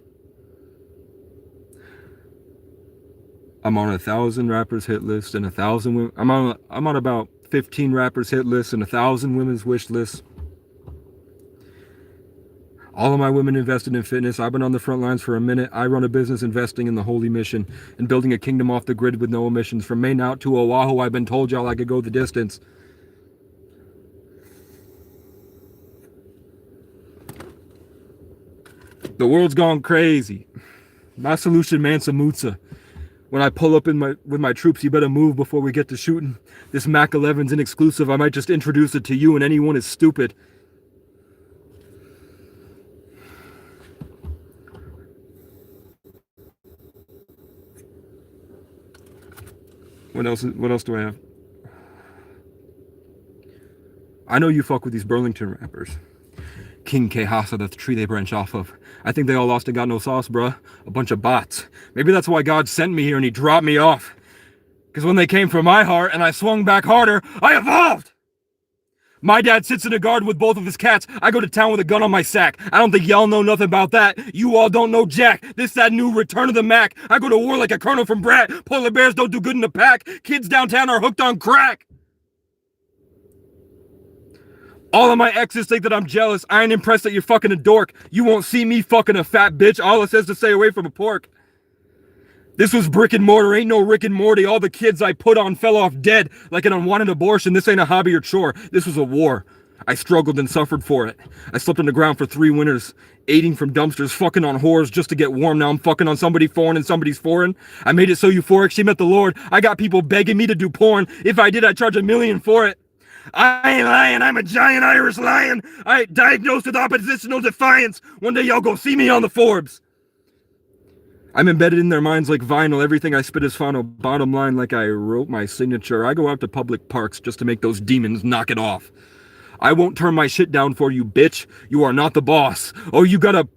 S1: I'm on 1,000 rappers hit list and 1,000 women. I'm on about 15 rappers hit lists and 1,000 women's wish lists. All of my women invested in fitness. I've been on the front lines for a minute. I run a business investing in the holy mission and building a kingdom off the grid with no emissions. From Maine out to Oahu, I've been told y'all I could go the distance. The world's gone crazy. My solution, Mansa Musa. When I pull up with my troops, you better move before we get to shooting. This Mac 11's an exclusive. I might just introduce it to you and anyone is stupid. What else do I have? I know you fuck with these Burlington rappers. King K Hasa, that's the tree they branch off of. I think they all lost and got no sauce, bruh. A bunch of bots. Maybe that's why God sent me here and he dropped me off. Because when they came for my heart and I swung back harder, I evolved! My dad sits in a garden with both of his cats. I go to town with a gun on my sack. I don't think y'all know nothing about that. You all don't know jack. This that new Return of the Mac. I go to war like a colonel from Brat. Polar bears don't do good in the pack. Kids downtown are hooked on crack. All of my exes think that I'm jealous. I ain't impressed that you're fucking a dork. You won't see me fucking a fat bitch. All it says to stay away from a pork. This was brick and mortar, ain't no Rick and Morty. All the kids I put on fell off dead like an unwanted abortion. This ain't a hobby or chore. This was a war. I struggled and suffered for it. I slept on the ground for 3 winters, eating from dumpsters, fucking on whores just to get warm. Now I'm fucking on somebody foreign and somebody's foreign. I made it so euphoric, she met the Lord. I got people begging me to do porn. If I did, I'd charge $1 million for it. I ain't lying, I'm a giant Irish lion. I ain't diagnosed with oppositional defiance. One day y'all go see me on the Forbes. I'm embedded in their minds like vinyl. Everything I spit is final. Bottom line, like I wrote my signature. I go out to public parks just to make those demons knock it off. I won't turn my shit down for you, bitch. You are not the boss. Oh, you got a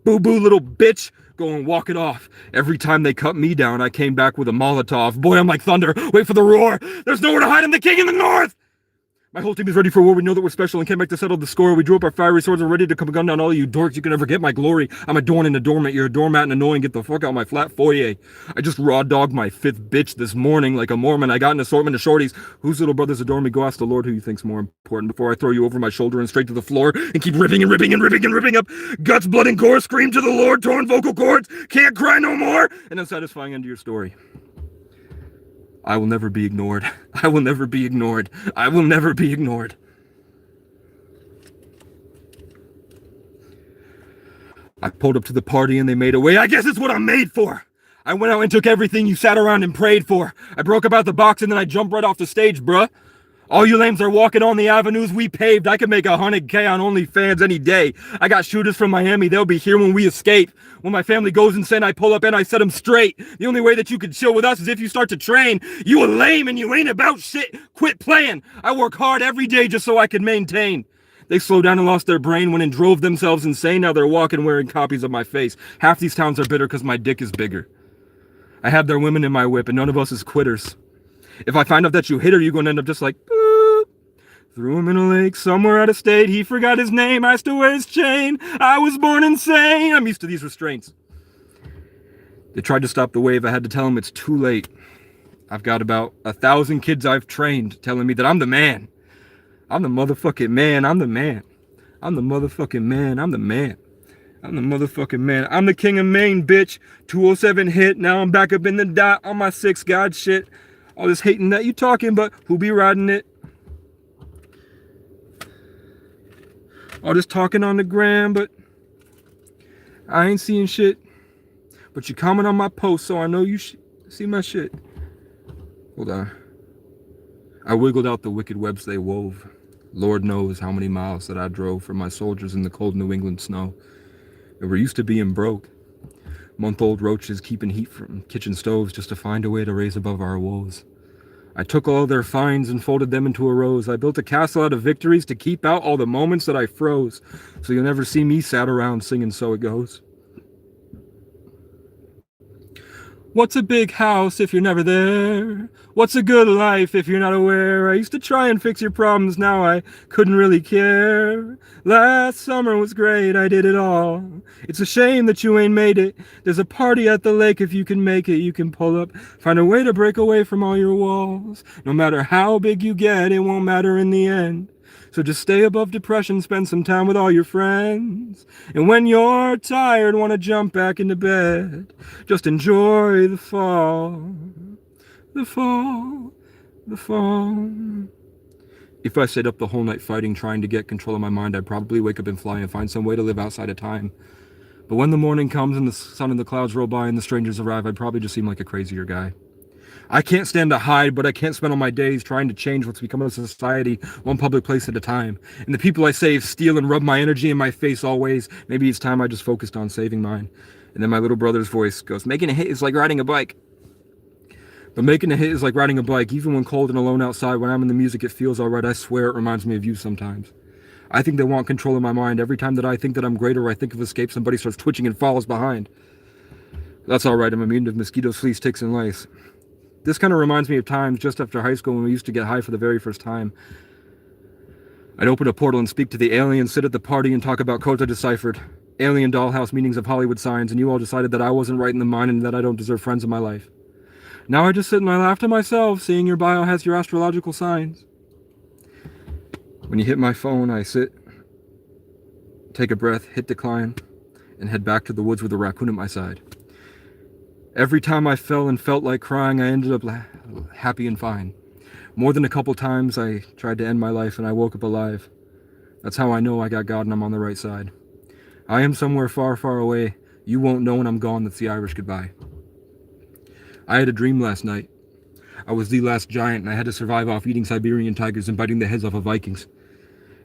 S1: boo-boo little bitch? Go and walk it off. Every time they cut me down, I came back with a Molotov. Boy, I'm like thunder. Wait for the roar. There's nowhere to hide. I'm the king in the north. My whole team is ready for war. We know that we're special and came back to settle the score. We drew up our fiery swords and ready to come gun down all of you dorks. You can never get my glory. I'm a dorn in a doormat. You're a doormat and annoying. Get the fuck out of my flat foyer. I just raw dogged my 5th bitch this morning like a Mormon. I got an assortment of shorties. Whose little brothers adore me? Go ask the Lord who you think's more important before I throw you over my shoulder and straight to the floor and keep ripping and ripping and ripping and ripping up guts, blood, and gore. Scream to the Lord. Torn vocal cords. Can't cry no more. An unsatisfying end to your story. I will never be ignored. I will never be ignored. I will never be ignored. I pulled up to the party and they made away. I guess it's what I'm made for. I went out and took everything you sat around and prayed for. I broke up out the box and then I jumped right off the stage, bruh. All you lames are walking on the avenues we paved. I could make 100K on OnlyFans any day. I got shooters from Miami. They'll be here when we escape. When my family goes insane, I pull up and I set them straight. The only way that you can chill with us is if you start to train. You a lame and you ain't about shit. Quit playing. I work hard every day just so I can maintain. They slowed down and lost their brain when and drove themselves insane. Now they're walking wearing copies of my face. Half these towns are bitter because my dick is bigger. I have their women in my whip and none of us is quitters. If I find out that you hit her, you're going to end up just like, boop. Threw him in a lake somewhere out of state. He forgot his name. I still wear his chain. I was born insane. I'm used to these restraints. They tried to stop the wave. I had to tell them it's too late. I've got about 1,000 kids I've trained telling me that I'm the man. I'm the motherfucking man. I'm the man. I'm the motherfucking man. I'm the man. I'm the motherfucking man. I'm the king of Maine, bitch. 207 hit. Now I'm back up in the dot on my 6 God shit. All this hating that you talking, but who be riding it? All this talking on the gram, but I ain't seeing shit. But you comment on my post, so I know you see my shit. Hold on. I wiggled out the wicked webs they wove. Lord knows how many miles that I drove for my soldiers in the cold New England snow. And we're used to being broke. Month-old roaches keeping heat from kitchen stoves just to find a way to raise above our woes. I took all their finds and folded them into a rose. I built a castle out of victories to keep out all the moments that I froze. So you'll never see me sat around singing So It Goes. What's a big house if you're never there? What's a good life if you're not aware? I used to try and fix your problems, now I couldn't really care. Last summer was great, I did it all. It's a shame that you ain't made it. There's a party at the lake, if you can make it, you can pull up. Find a way to break away from all your walls. No matter how big you get, it won't matter in the end. So just stay above depression, spend some time with all your friends. And when you're tired, want to jump back into bed, just enjoy the fall. The fall. The fall. If I stayed up the whole night fighting, trying to get control of my mind, I'd probably wake up and fly and find some way to live outside of time. But when the morning comes and the sun and the clouds roll by and the strangers arrive, I'd probably just seem like a crazier guy. I can't stand to hide, but I can't spend all my days trying to change what's become of society one public place at a time. And the people I save steal and rub my energy in my face always. Maybe it's time I just focused on saving mine. And then my little brother's voice goes, making a hit is like riding a bike. But making a hit is like riding a bike. Even when cold and alone outside, when I'm in the music, it feels alright. I swear it reminds me of you sometimes. I think they want control of my mind. Every time that I think that I'm great or I think of escape, somebody starts twitching and follows behind. That's alright, I'm immune to mosquitoes, fleas, ticks, and lice. This kind of reminds me of times just after high school when we used to get high for the very first time. I'd open a portal and speak to the aliens, sit at the party and talk about codes I deciphered, alien dollhouse meanings of Hollywood signs, and you all decided that I wasn't right in the mind and that I don't deserve friends in my life. Now I just sit and I laugh to myself, seeing your bio has your astrological signs. When you hit my phone, I sit, take a breath, hit decline, and head back to the woods with a raccoon at my side. Every time I fell and felt like crying, I ended up happy and fine. More than a couple times, I tried to end my life and I woke up alive. That's how I know I got God and I'm on the right side. I am somewhere far, far away. You won't know when I'm gone. That's the Irish goodbye. I had a dream last night. I was the last giant and I had to survive off eating Siberian tigers and biting the heads off of Vikings.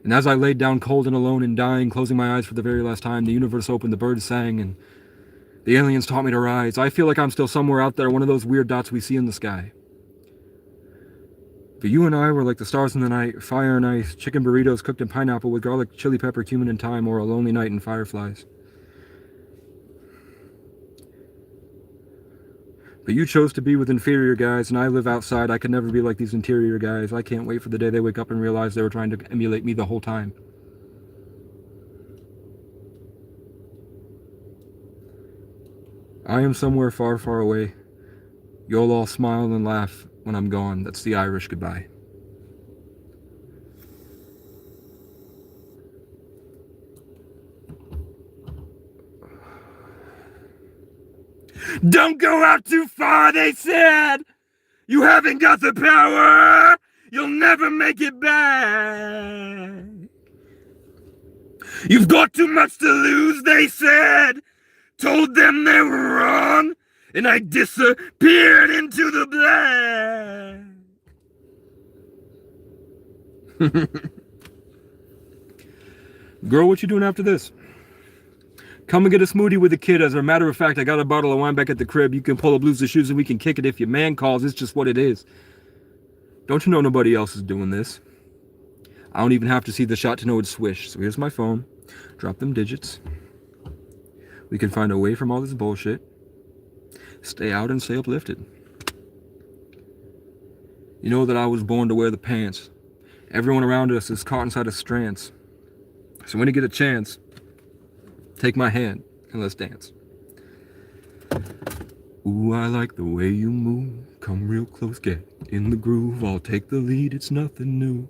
S1: And as I laid down cold and alone and dying, closing my eyes for the very last time, the universe opened, the birds sang, and the aliens taught me to rise. I feel like I'm still somewhere out there, one of those weird dots we see in the sky. But you and I were like the stars in the night, fire and ice, chicken burritos cooked in pineapple with garlic, chili pepper, cumin, and thyme, or a lonely night in fireflies. But you chose to be with inferior guys, and I live outside. I could never be like these interior guys. I can't wait for the day they wake up and realize they were trying to emulate me the whole time. I am somewhere far, far away. You'll all smile and laugh when I'm gone. That's the Irish goodbye. Don't go out too far, they said. You haven't got the power. You'll never make it back. You've got too much to lose, they said. Told them they were wrong, and I disappeared into the black. Girl, what you doing after this? Come and get a smoothie with the kid. As a matter of fact, I got a bottle of wine back at the crib. You can pull up, lose the shoes, and we can kick it if your man calls. It's just what it is. Don't you know nobody else is doing this? I don't even have to see the shot to know it's Swish. So here's my phone. Drop them digits. We can find a way from all this bullshit. Stay out and stay uplifted. You know that I was born to wear the pants. Everyone around us is caught inside of strands. So when you get a chance, take my hand and let's dance. Ooh, I like the way you move. Come real close, get in the groove. I'll take the lead, it's nothing new.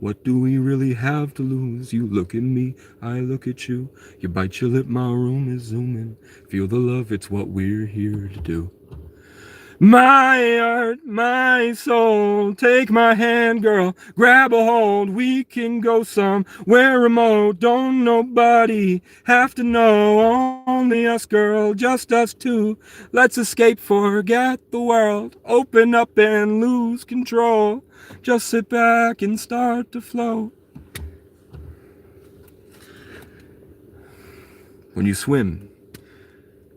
S1: What do we really have to lose? You look at me, I look at you. You bite your lip, my room is zooming. Feel the love, it's what we're here to do. My heart, my soul, take my hand, girl, grab a hold. We can go somewhere remote. Don't nobody have to know. Only us, girl, just us two. Let's escape, forget the world. Open up and lose control. Just sit back and start to float. When you swim,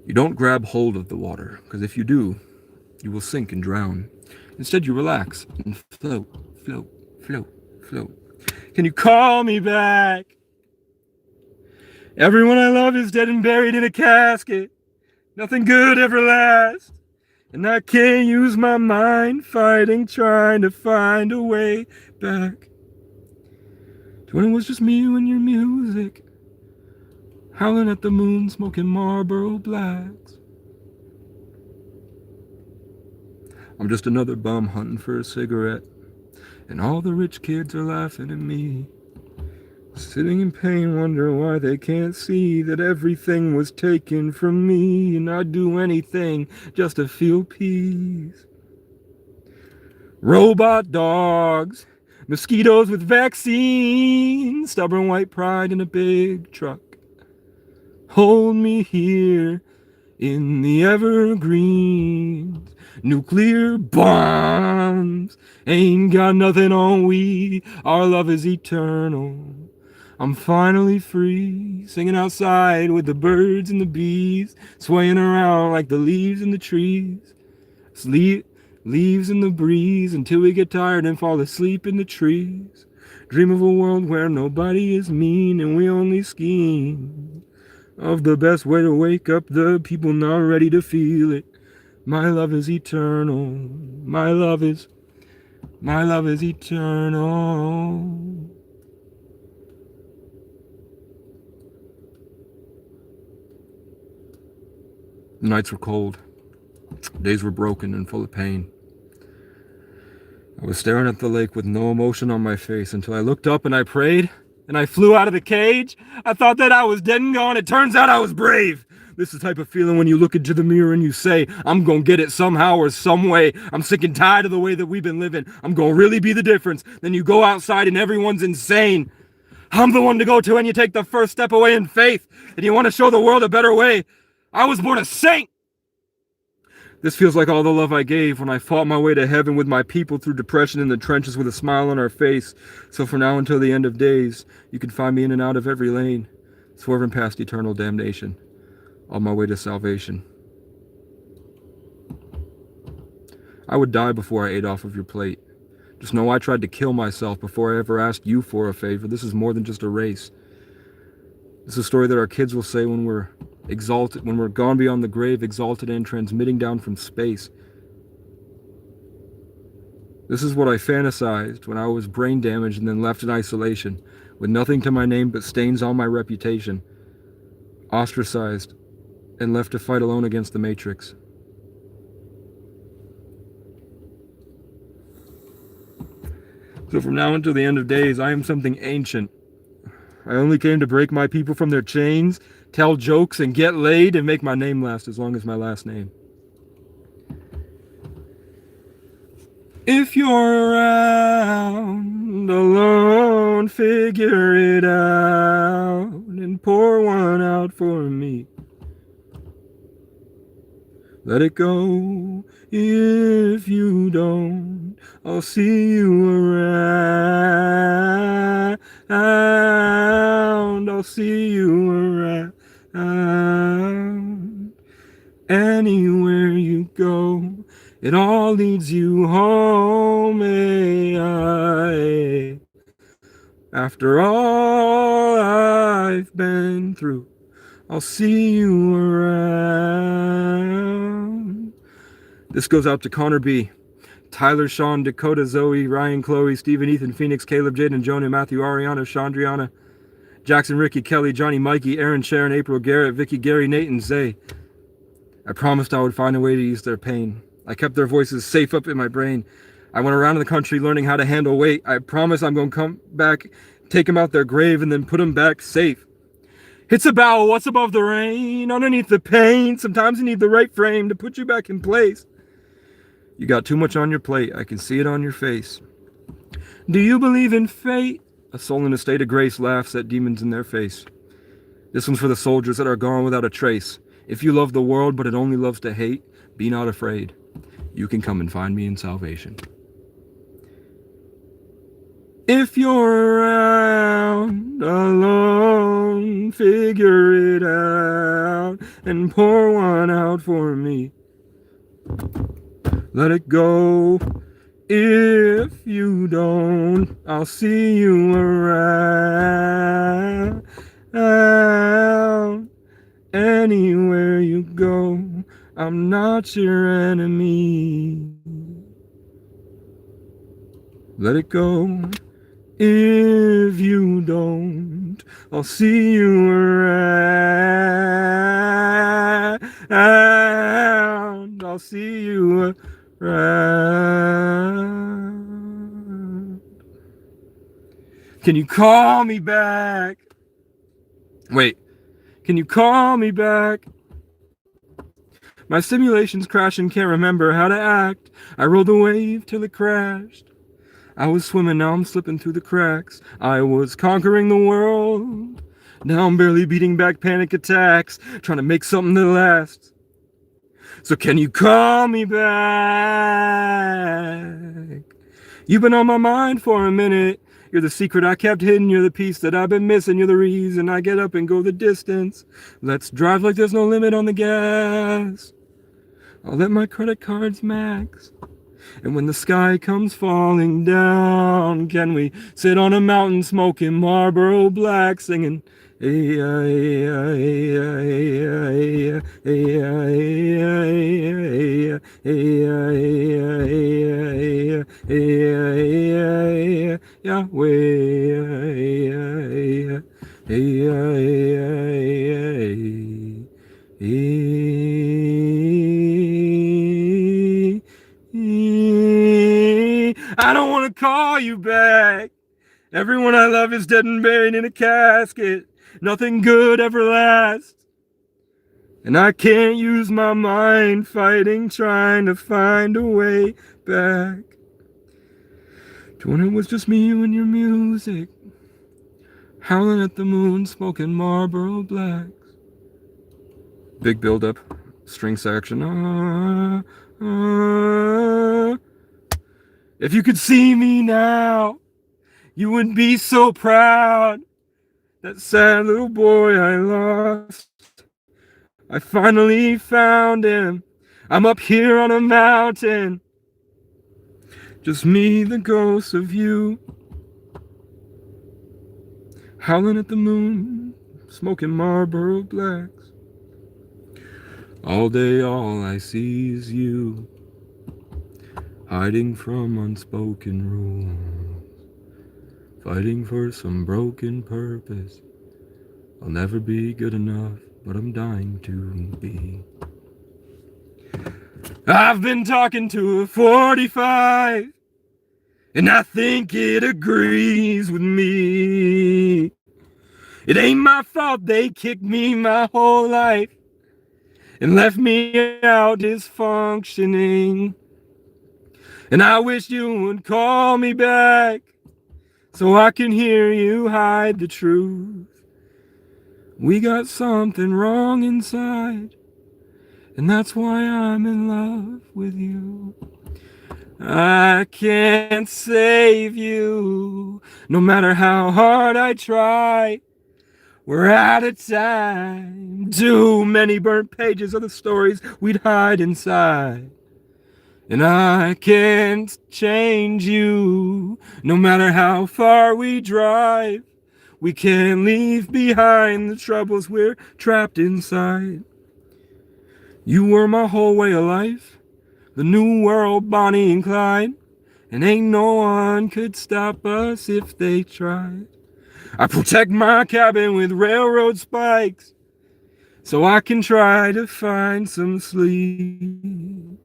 S1: you don't grab hold of the water, because if you do, you will sink and drown. Instead, you relax and float, float, float, float. Can you call me back? Everyone I love is dead and buried in a casket. Nothing good ever lasts. And I can't use my mind fighting, trying to find a way back to when it was just me and your music, howling at the moon, smoking Marlboro Blacks. I'm just another bum hunting for a cigarette, and all the rich kids are laughing at me. Sitting in pain, wonder why they can't see that everything was taken from me, and I'd do anything just to feel peace. Robot dogs, mosquitoes with vaccines, stubborn white pride in a big truck. hold me here in the evergreens. Nuclear bombs ain't got nothing on we. Our love is eternal. I'm finally free, singing outside with the birds and the bees, swaying around like the leaves in the trees. Leaves in the breeze until we get tired and fall asleep in the trees. Dream of a world where nobody is mean and we only scheme of the best way to wake up the people not ready to feel it. My love is eternal. My love is eternal. The nights were cold. Days were broken and full of pain. I was staring at the lake with no emotion on my face until I looked up and I prayed, and I flew out of the cage. I thought that I was dead and gone. It turns out I was brave. This is the type of feeling when you look into the mirror and you say, I'm gonna get it somehow or some way. I'm sick and tired of the way that we've been living. I'm gonna really be the difference. Then you go outside and everyone's insane. I'm the one to go to and you take the first step away in faith. And you want to show the world a better way. I was born a saint. This feels like all the love I gave when I fought my way to heaven with my people through depression in the trenches with a smile on our face. So from now until the end of days, you can find me in and out of every lane, swerving past eternal damnation, on my way to salvation. I would die before I ate off of your plate. Just know I tried to kill myself before I ever asked you for a favor. This is more than just a race. This is a story that our kids will say when we're exalted, when we're gone beyond the grave, exalted and transmitting down from space. This is what I fantasized when I was brain damaged and then left in isolation, with nothing to my name but stains on my reputation, ostracized, and left to fight alone against the Matrix. So from now until the end of days, I am something ancient. I only came to break my people from their chains, tell jokes, and get laid, and make my name last as long as my last name. If you're around alone, figure it out and pour one out for me. Let it go. If you don't, I'll see you around. I'll see you around. Anywhere you go, it all leads you home. After all I've been through, I'll see you around. This goes out to Connor B, Tyler, Sean, Dakota, Zoe, Ryan, Chloe, Stephen, Ethan, Phoenix, Caleb, Jaden, Jonah, Matthew, Ariana, Chandriana, Jackson, Ricky, Kelly, Johnny, Mikey, Aaron, Sharon, April, Garrett, Vicky, Gary, Nate, and Zay. I promised I would find a way to ease their pain. I kept their voices safe up in my brain. I went around the country learning how to handle weight. I promise I'm going to come back, take them out their grave, and then put them back safe. It's about what's above the rain, underneath the pain. Sometimes you need the right frame to put you back in place. You got too much on your plate. I can see it on your face. Do you believe in fate? A soul in a state of grace laughs at demons in their face. This one's for the soldiers that are gone without a trace. If you love the world, but it only loves to hate, be not afraid. You can come and find me in salvation. If you're around alone, figure it out and pour one out for me. Let it go. If you don't, I'll see you around. Anywhere you go, I'm not your enemy. Let it go. If you don't, I'll see you around. I'll see you around. Can you call me back? Wait, can you call me back? My simulation's crashing, can't remember how to act. I rolled a wave till it crashed. I was swimming, now I'm slipping through the cracks. I was conquering the world. Now I'm barely beating back panic attacks, trying to make something that lasts. So can you call me back? You've been on my mind for a minute. You're the secret I kept hidden. You're the piece that I've been missing. You're the reason I get up and go the distance. Let's drive like there's no limit on the gas. I'll let my credit cards max. And when the sky comes falling down, can we sit on a mountain smoking Marlboro Black, singing I don't want to call you back. Everyone I love is dead and buried in a casket. Nothing good ever lasts. And I can't use my mind fighting, trying to find a way back to when it was just me, you and your music, howling at the moon, smoking Marlboro Blacks. Big build up, string section. If you could see me now, you would be so proud. That sad little boy I lost, I finally found him. I'm up here on a mountain, just me, the ghost of you, howling at the moon, smoking Marlboro Blacks. All day all I see is you, hiding from unspoken rules, fighting for some broken purpose. I'll never be good enough, but I'm dying to be. I've been talking to a 45, and I think it agrees with me. It ain't my fault they kicked me my whole life and left me out dysfunctioning. And I wish you would call me back so I can hear you hide the truth. We got something wrong inside, and that's why I'm in love with you. I can't save you, no matter how hard I try. We're out of time. Too many burnt pages of the stories we'd hide inside. And I can't change you, no matter how far we drive. We can't leave behind the troubles we're trapped inside. You were my whole way of life, the new world, Bonnie and Clyde, and ain't no one could stop us if they tried. I protect my cabin with railroad spikes so I can try to find some sleep.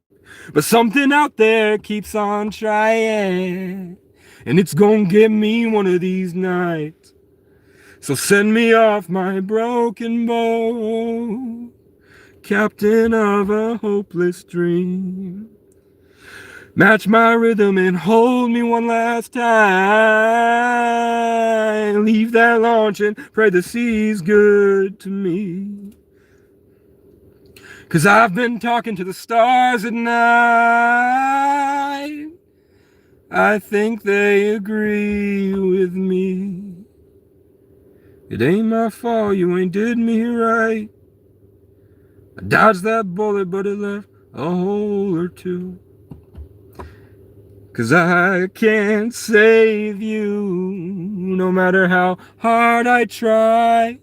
S1: But something out there keeps on trying, and it's gonna get me one of these nights. So send me off my broken boat, captain of a hopeless dream. Match my rhythm and hold me one last time. Leave that launch and pray the sea's good to me. 'Cause I've been talking to the stars at night. I think they agree with me. It ain't my fault you ain't did me right. I dodged that bullet, but it left a hole or two. 'Cause I can't save you, no matter how hard I try.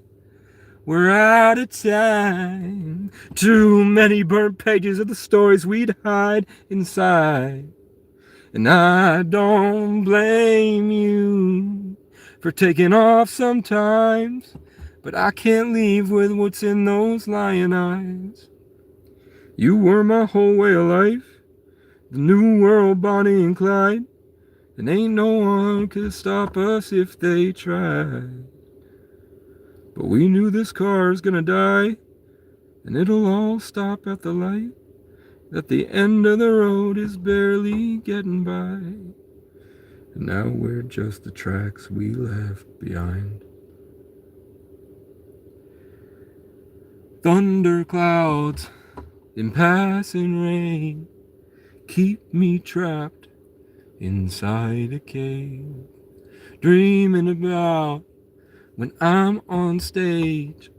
S1: We're out of time. Too many burnt pages of the stories we'd hide inside. And I don't blame you for taking off sometimes, but I can't leave with what's in those lion eyes. You were my whole way of life, the new world, Bonnie and Clyde, and ain't no one could stop us if they tried. But we knew this car's gonna die, and it'll all stop at the light. That the end of the road is barely getting by. And now we're just the tracks we left behind. Thunder clouds in passing rain keep me trapped inside a cave, dreaming about when I'm on stage.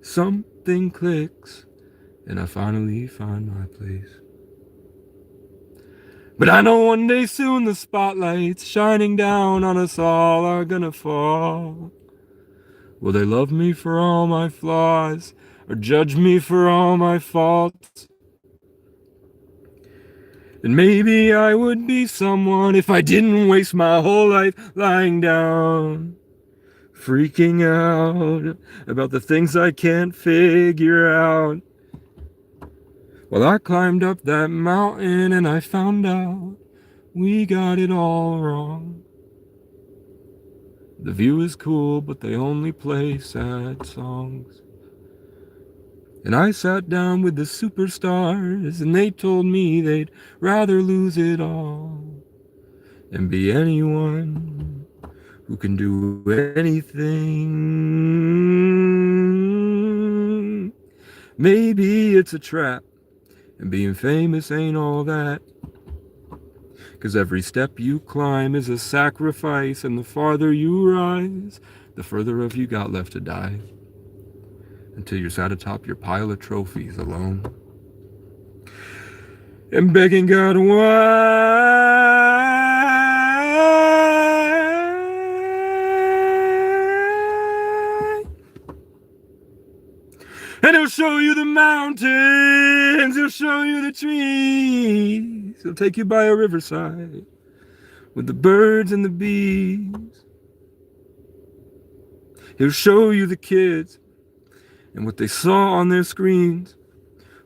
S1: Something clicks and I finally find my place. But I know one day soon the spotlights shining down on us all are gonna fall. Will they love me for all my flaws or judge me for all my faults? And maybe I would be someone if I didn't waste my whole life lying down, freaking out about the things I can't figure out. Well, I climbed up that mountain and I found out we got it all wrong. The view is cool, but they only play sad songs. And I sat down with the superstars and they told me they'd rather lose it all and be anyone who can do anything. Maybe it's a trap, and being famous ain't all that. 'Cause every step you climb is a sacrifice, and the farther you rise, the further of you got left to die. Until you're sat atop your pile of trophies alone and begging God why. And he'll show you the mountains, he'll show you the trees, he'll take you by a riverside with the birds and the bees. He'll show you the kids and what they saw on their screens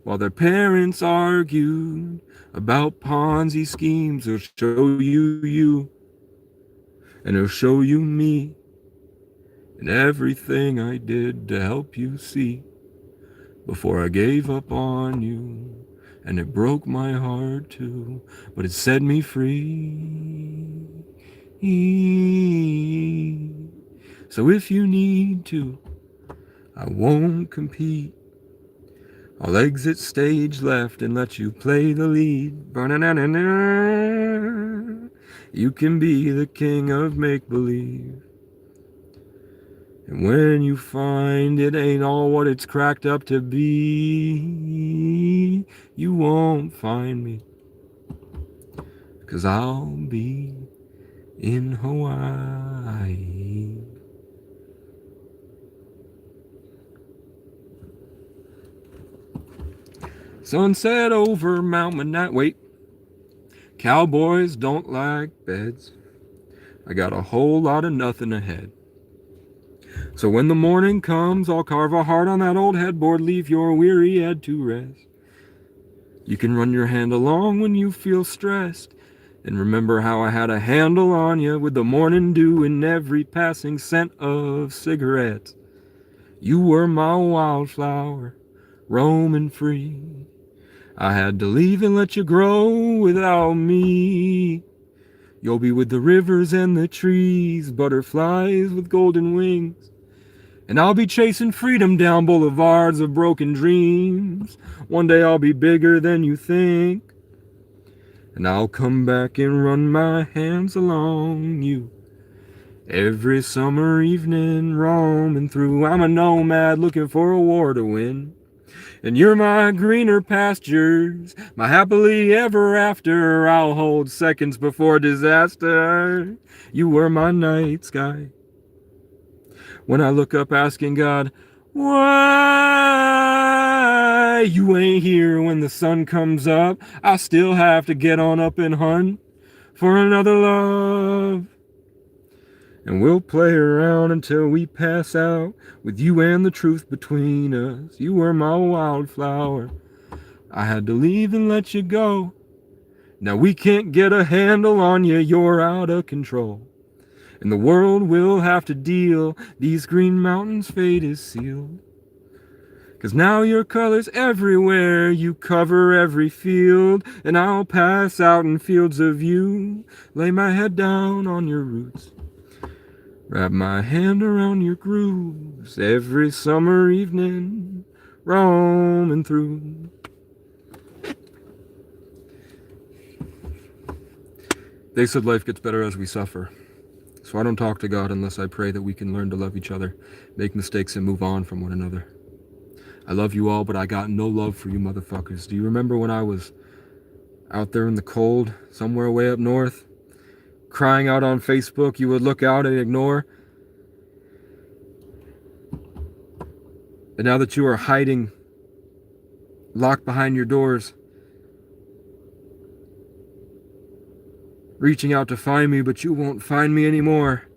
S1: while their parents argued about Ponzi schemes. He'll show you you, and he'll show you me, and everything I did to help you see before I gave up on you. And it broke my heart too, but it set me free. So if you need to, I won't compete. I'll exit stage left and let you play the lead. You can be the king of make-believe. And when you find it ain't all what it's cracked up to be, you won't find me, 'cause I'll be in Hawaii. Sunset over Mount Manat. Wait. Cowboys don't like beds. I got a whole lot of nothing ahead. So when the morning comes, I'll carve a heart on that old headboard, leave your weary head to rest. You can run your hand along when you feel stressed, and remember how I had a handle on you with the morning dew in every passing scent of cigarettes. You were my wildflower, roaming free. I had to leave and let you grow without me. You'll be with the rivers and the trees, butterflies with golden wings. And I'll be chasing freedom down boulevards of broken dreams. One day I'll be bigger than you think. And I'll come back and run my hands along you. Every summer evening roaming through, I'm a nomad looking for a war to win. And you're my greener pastures, my happily ever after. I'll hold seconds before disaster. You were my night sky. When I look up asking God, why you ain't here when the sun comes up, I still have to get on up and hunt for another love. And we'll play around until we pass out, with you and the truth between us. You were my wildflower. I had to leave and let you go. Now we can't get a handle on you, you're out of control. And the world will have to deal, these green mountains' fate is sealed. 'Cause now your color's everywhere, you cover every field. And I'll pass out in fields of you, lay my head down on your roots, wrap my hand around your grooves every summer evening, roaming through. They said life gets better as we suffer. So I don't talk to God unless I pray that we can learn to love each other, make mistakes, and move on from one another. I love you all, but I got no love for you motherfuckers. Do you remember when I was out there in the cold, somewhere way up north, crying out on Facebook? You would look out and ignore. And now that you are hiding, locked behind your doors, reaching out to find me, but you won't find me anymore.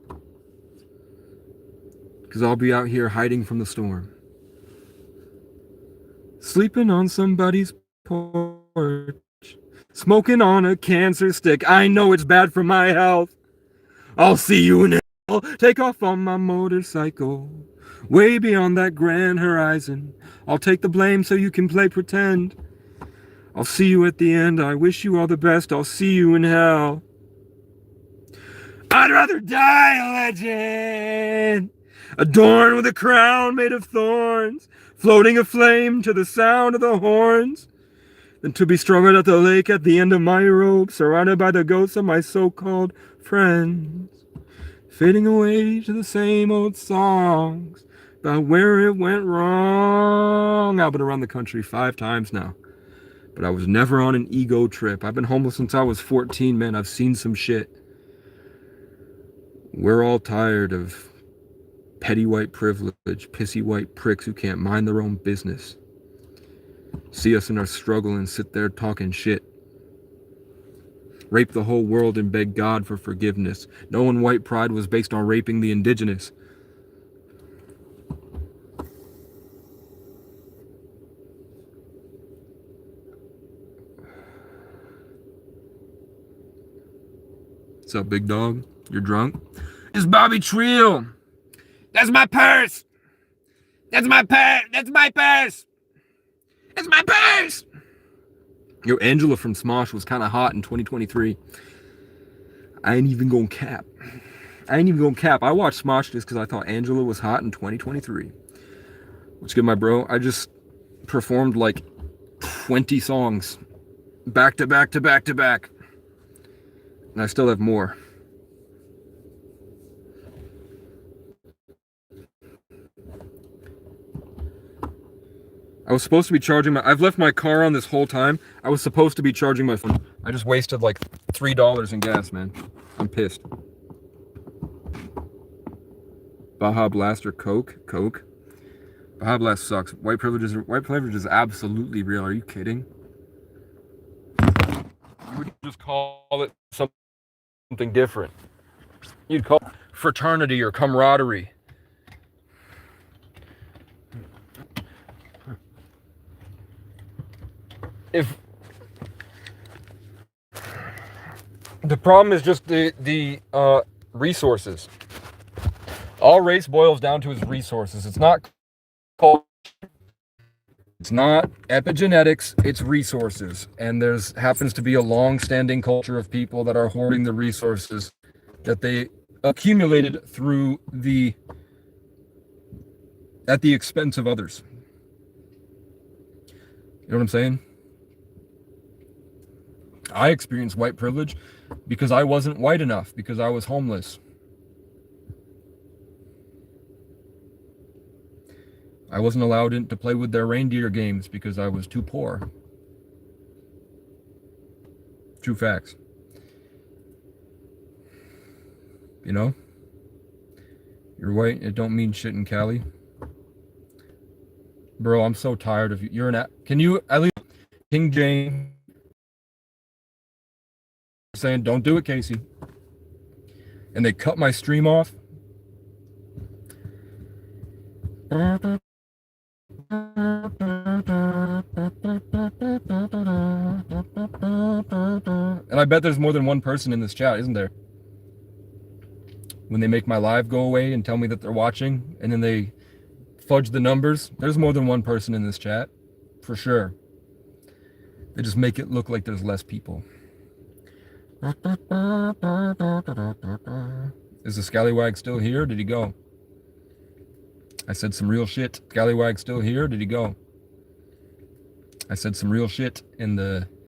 S1: Because I'll be out here hiding from the storm. Sleeping on somebody's porch. Smoking on a cancer stick. I know it's bad for my health. I'll see you in hell. Take off on my motorcycle. Way beyond that grand horizon. I'll take the blame so you can play pretend. I'll see you at the end. I wish you all the best. I'll see you in hell. I'd rather die a legend, adorned with a crown made of thorns, floating aflame to the sound of the horns, than to be strung out at the lake at the end of my rope, surrounded by the ghosts of my so-called friends, fading away to the same old songs about where it went wrong. I've been around the country 5 times now, but I was never on an ego trip. I've been homeless since I was 14, man. I've seen some shit. We're all tired of petty white privilege, pissy white pricks who can't mind their own business. See us in our struggle and sit there talking shit. Rape the whole world and beg God for forgiveness. Knowing white pride was based on raping the indigenous. What's up, big dog? You're drunk? It's Bobby Trill. That's my purse. That's my purse. That's my purse. It's my purse. Yo, Angela from Smosh was kind of hot in 2023. I ain't even gonna cap. I watched Smosh just because I thought Angela was hot in 2023. What's good, my bro? I just performed like 20 songs back to back to back to back. And I still have more. I was supposed to be charging I've left my car on this whole time. I was supposed to be charging my phone. I just wasted like $3 in gas, man. I'm pissed. Baja Blast or Coke? Coke. Baja Blast sucks. White privilege is absolutely real. Are you kidding? You would just call it something different. You'd call it fraternity or camaraderie. If the problem is just the resources. All race boils down to is resources. It's not culture. It's not epigenetics, it's resources. And there's happens to be a long-standing culture of people that are hoarding the resources that they accumulated at the expense of others. You know what I'm saying? I experienced white privilege because I wasn't white enough, because I was homeless. I wasn't allowed to play with their reindeer games because I was too poor. True facts. You know? You're white, it don't mean shit in Cali. Bro, I'm so tired of you. You're an can you at least King James saying don't do it, Casey. And they cut my stream off. And I bet there's more than one person in this chat, isn't there? When they make my live go away and tell me that they're watching, and then they fudge the numbers, there's more than one person in this chat, for sure. They just make it look like there's less people. Is the scallywag still here? Did he go? I said some real shit. Scallywag still here? Did he go? I said some real shit in the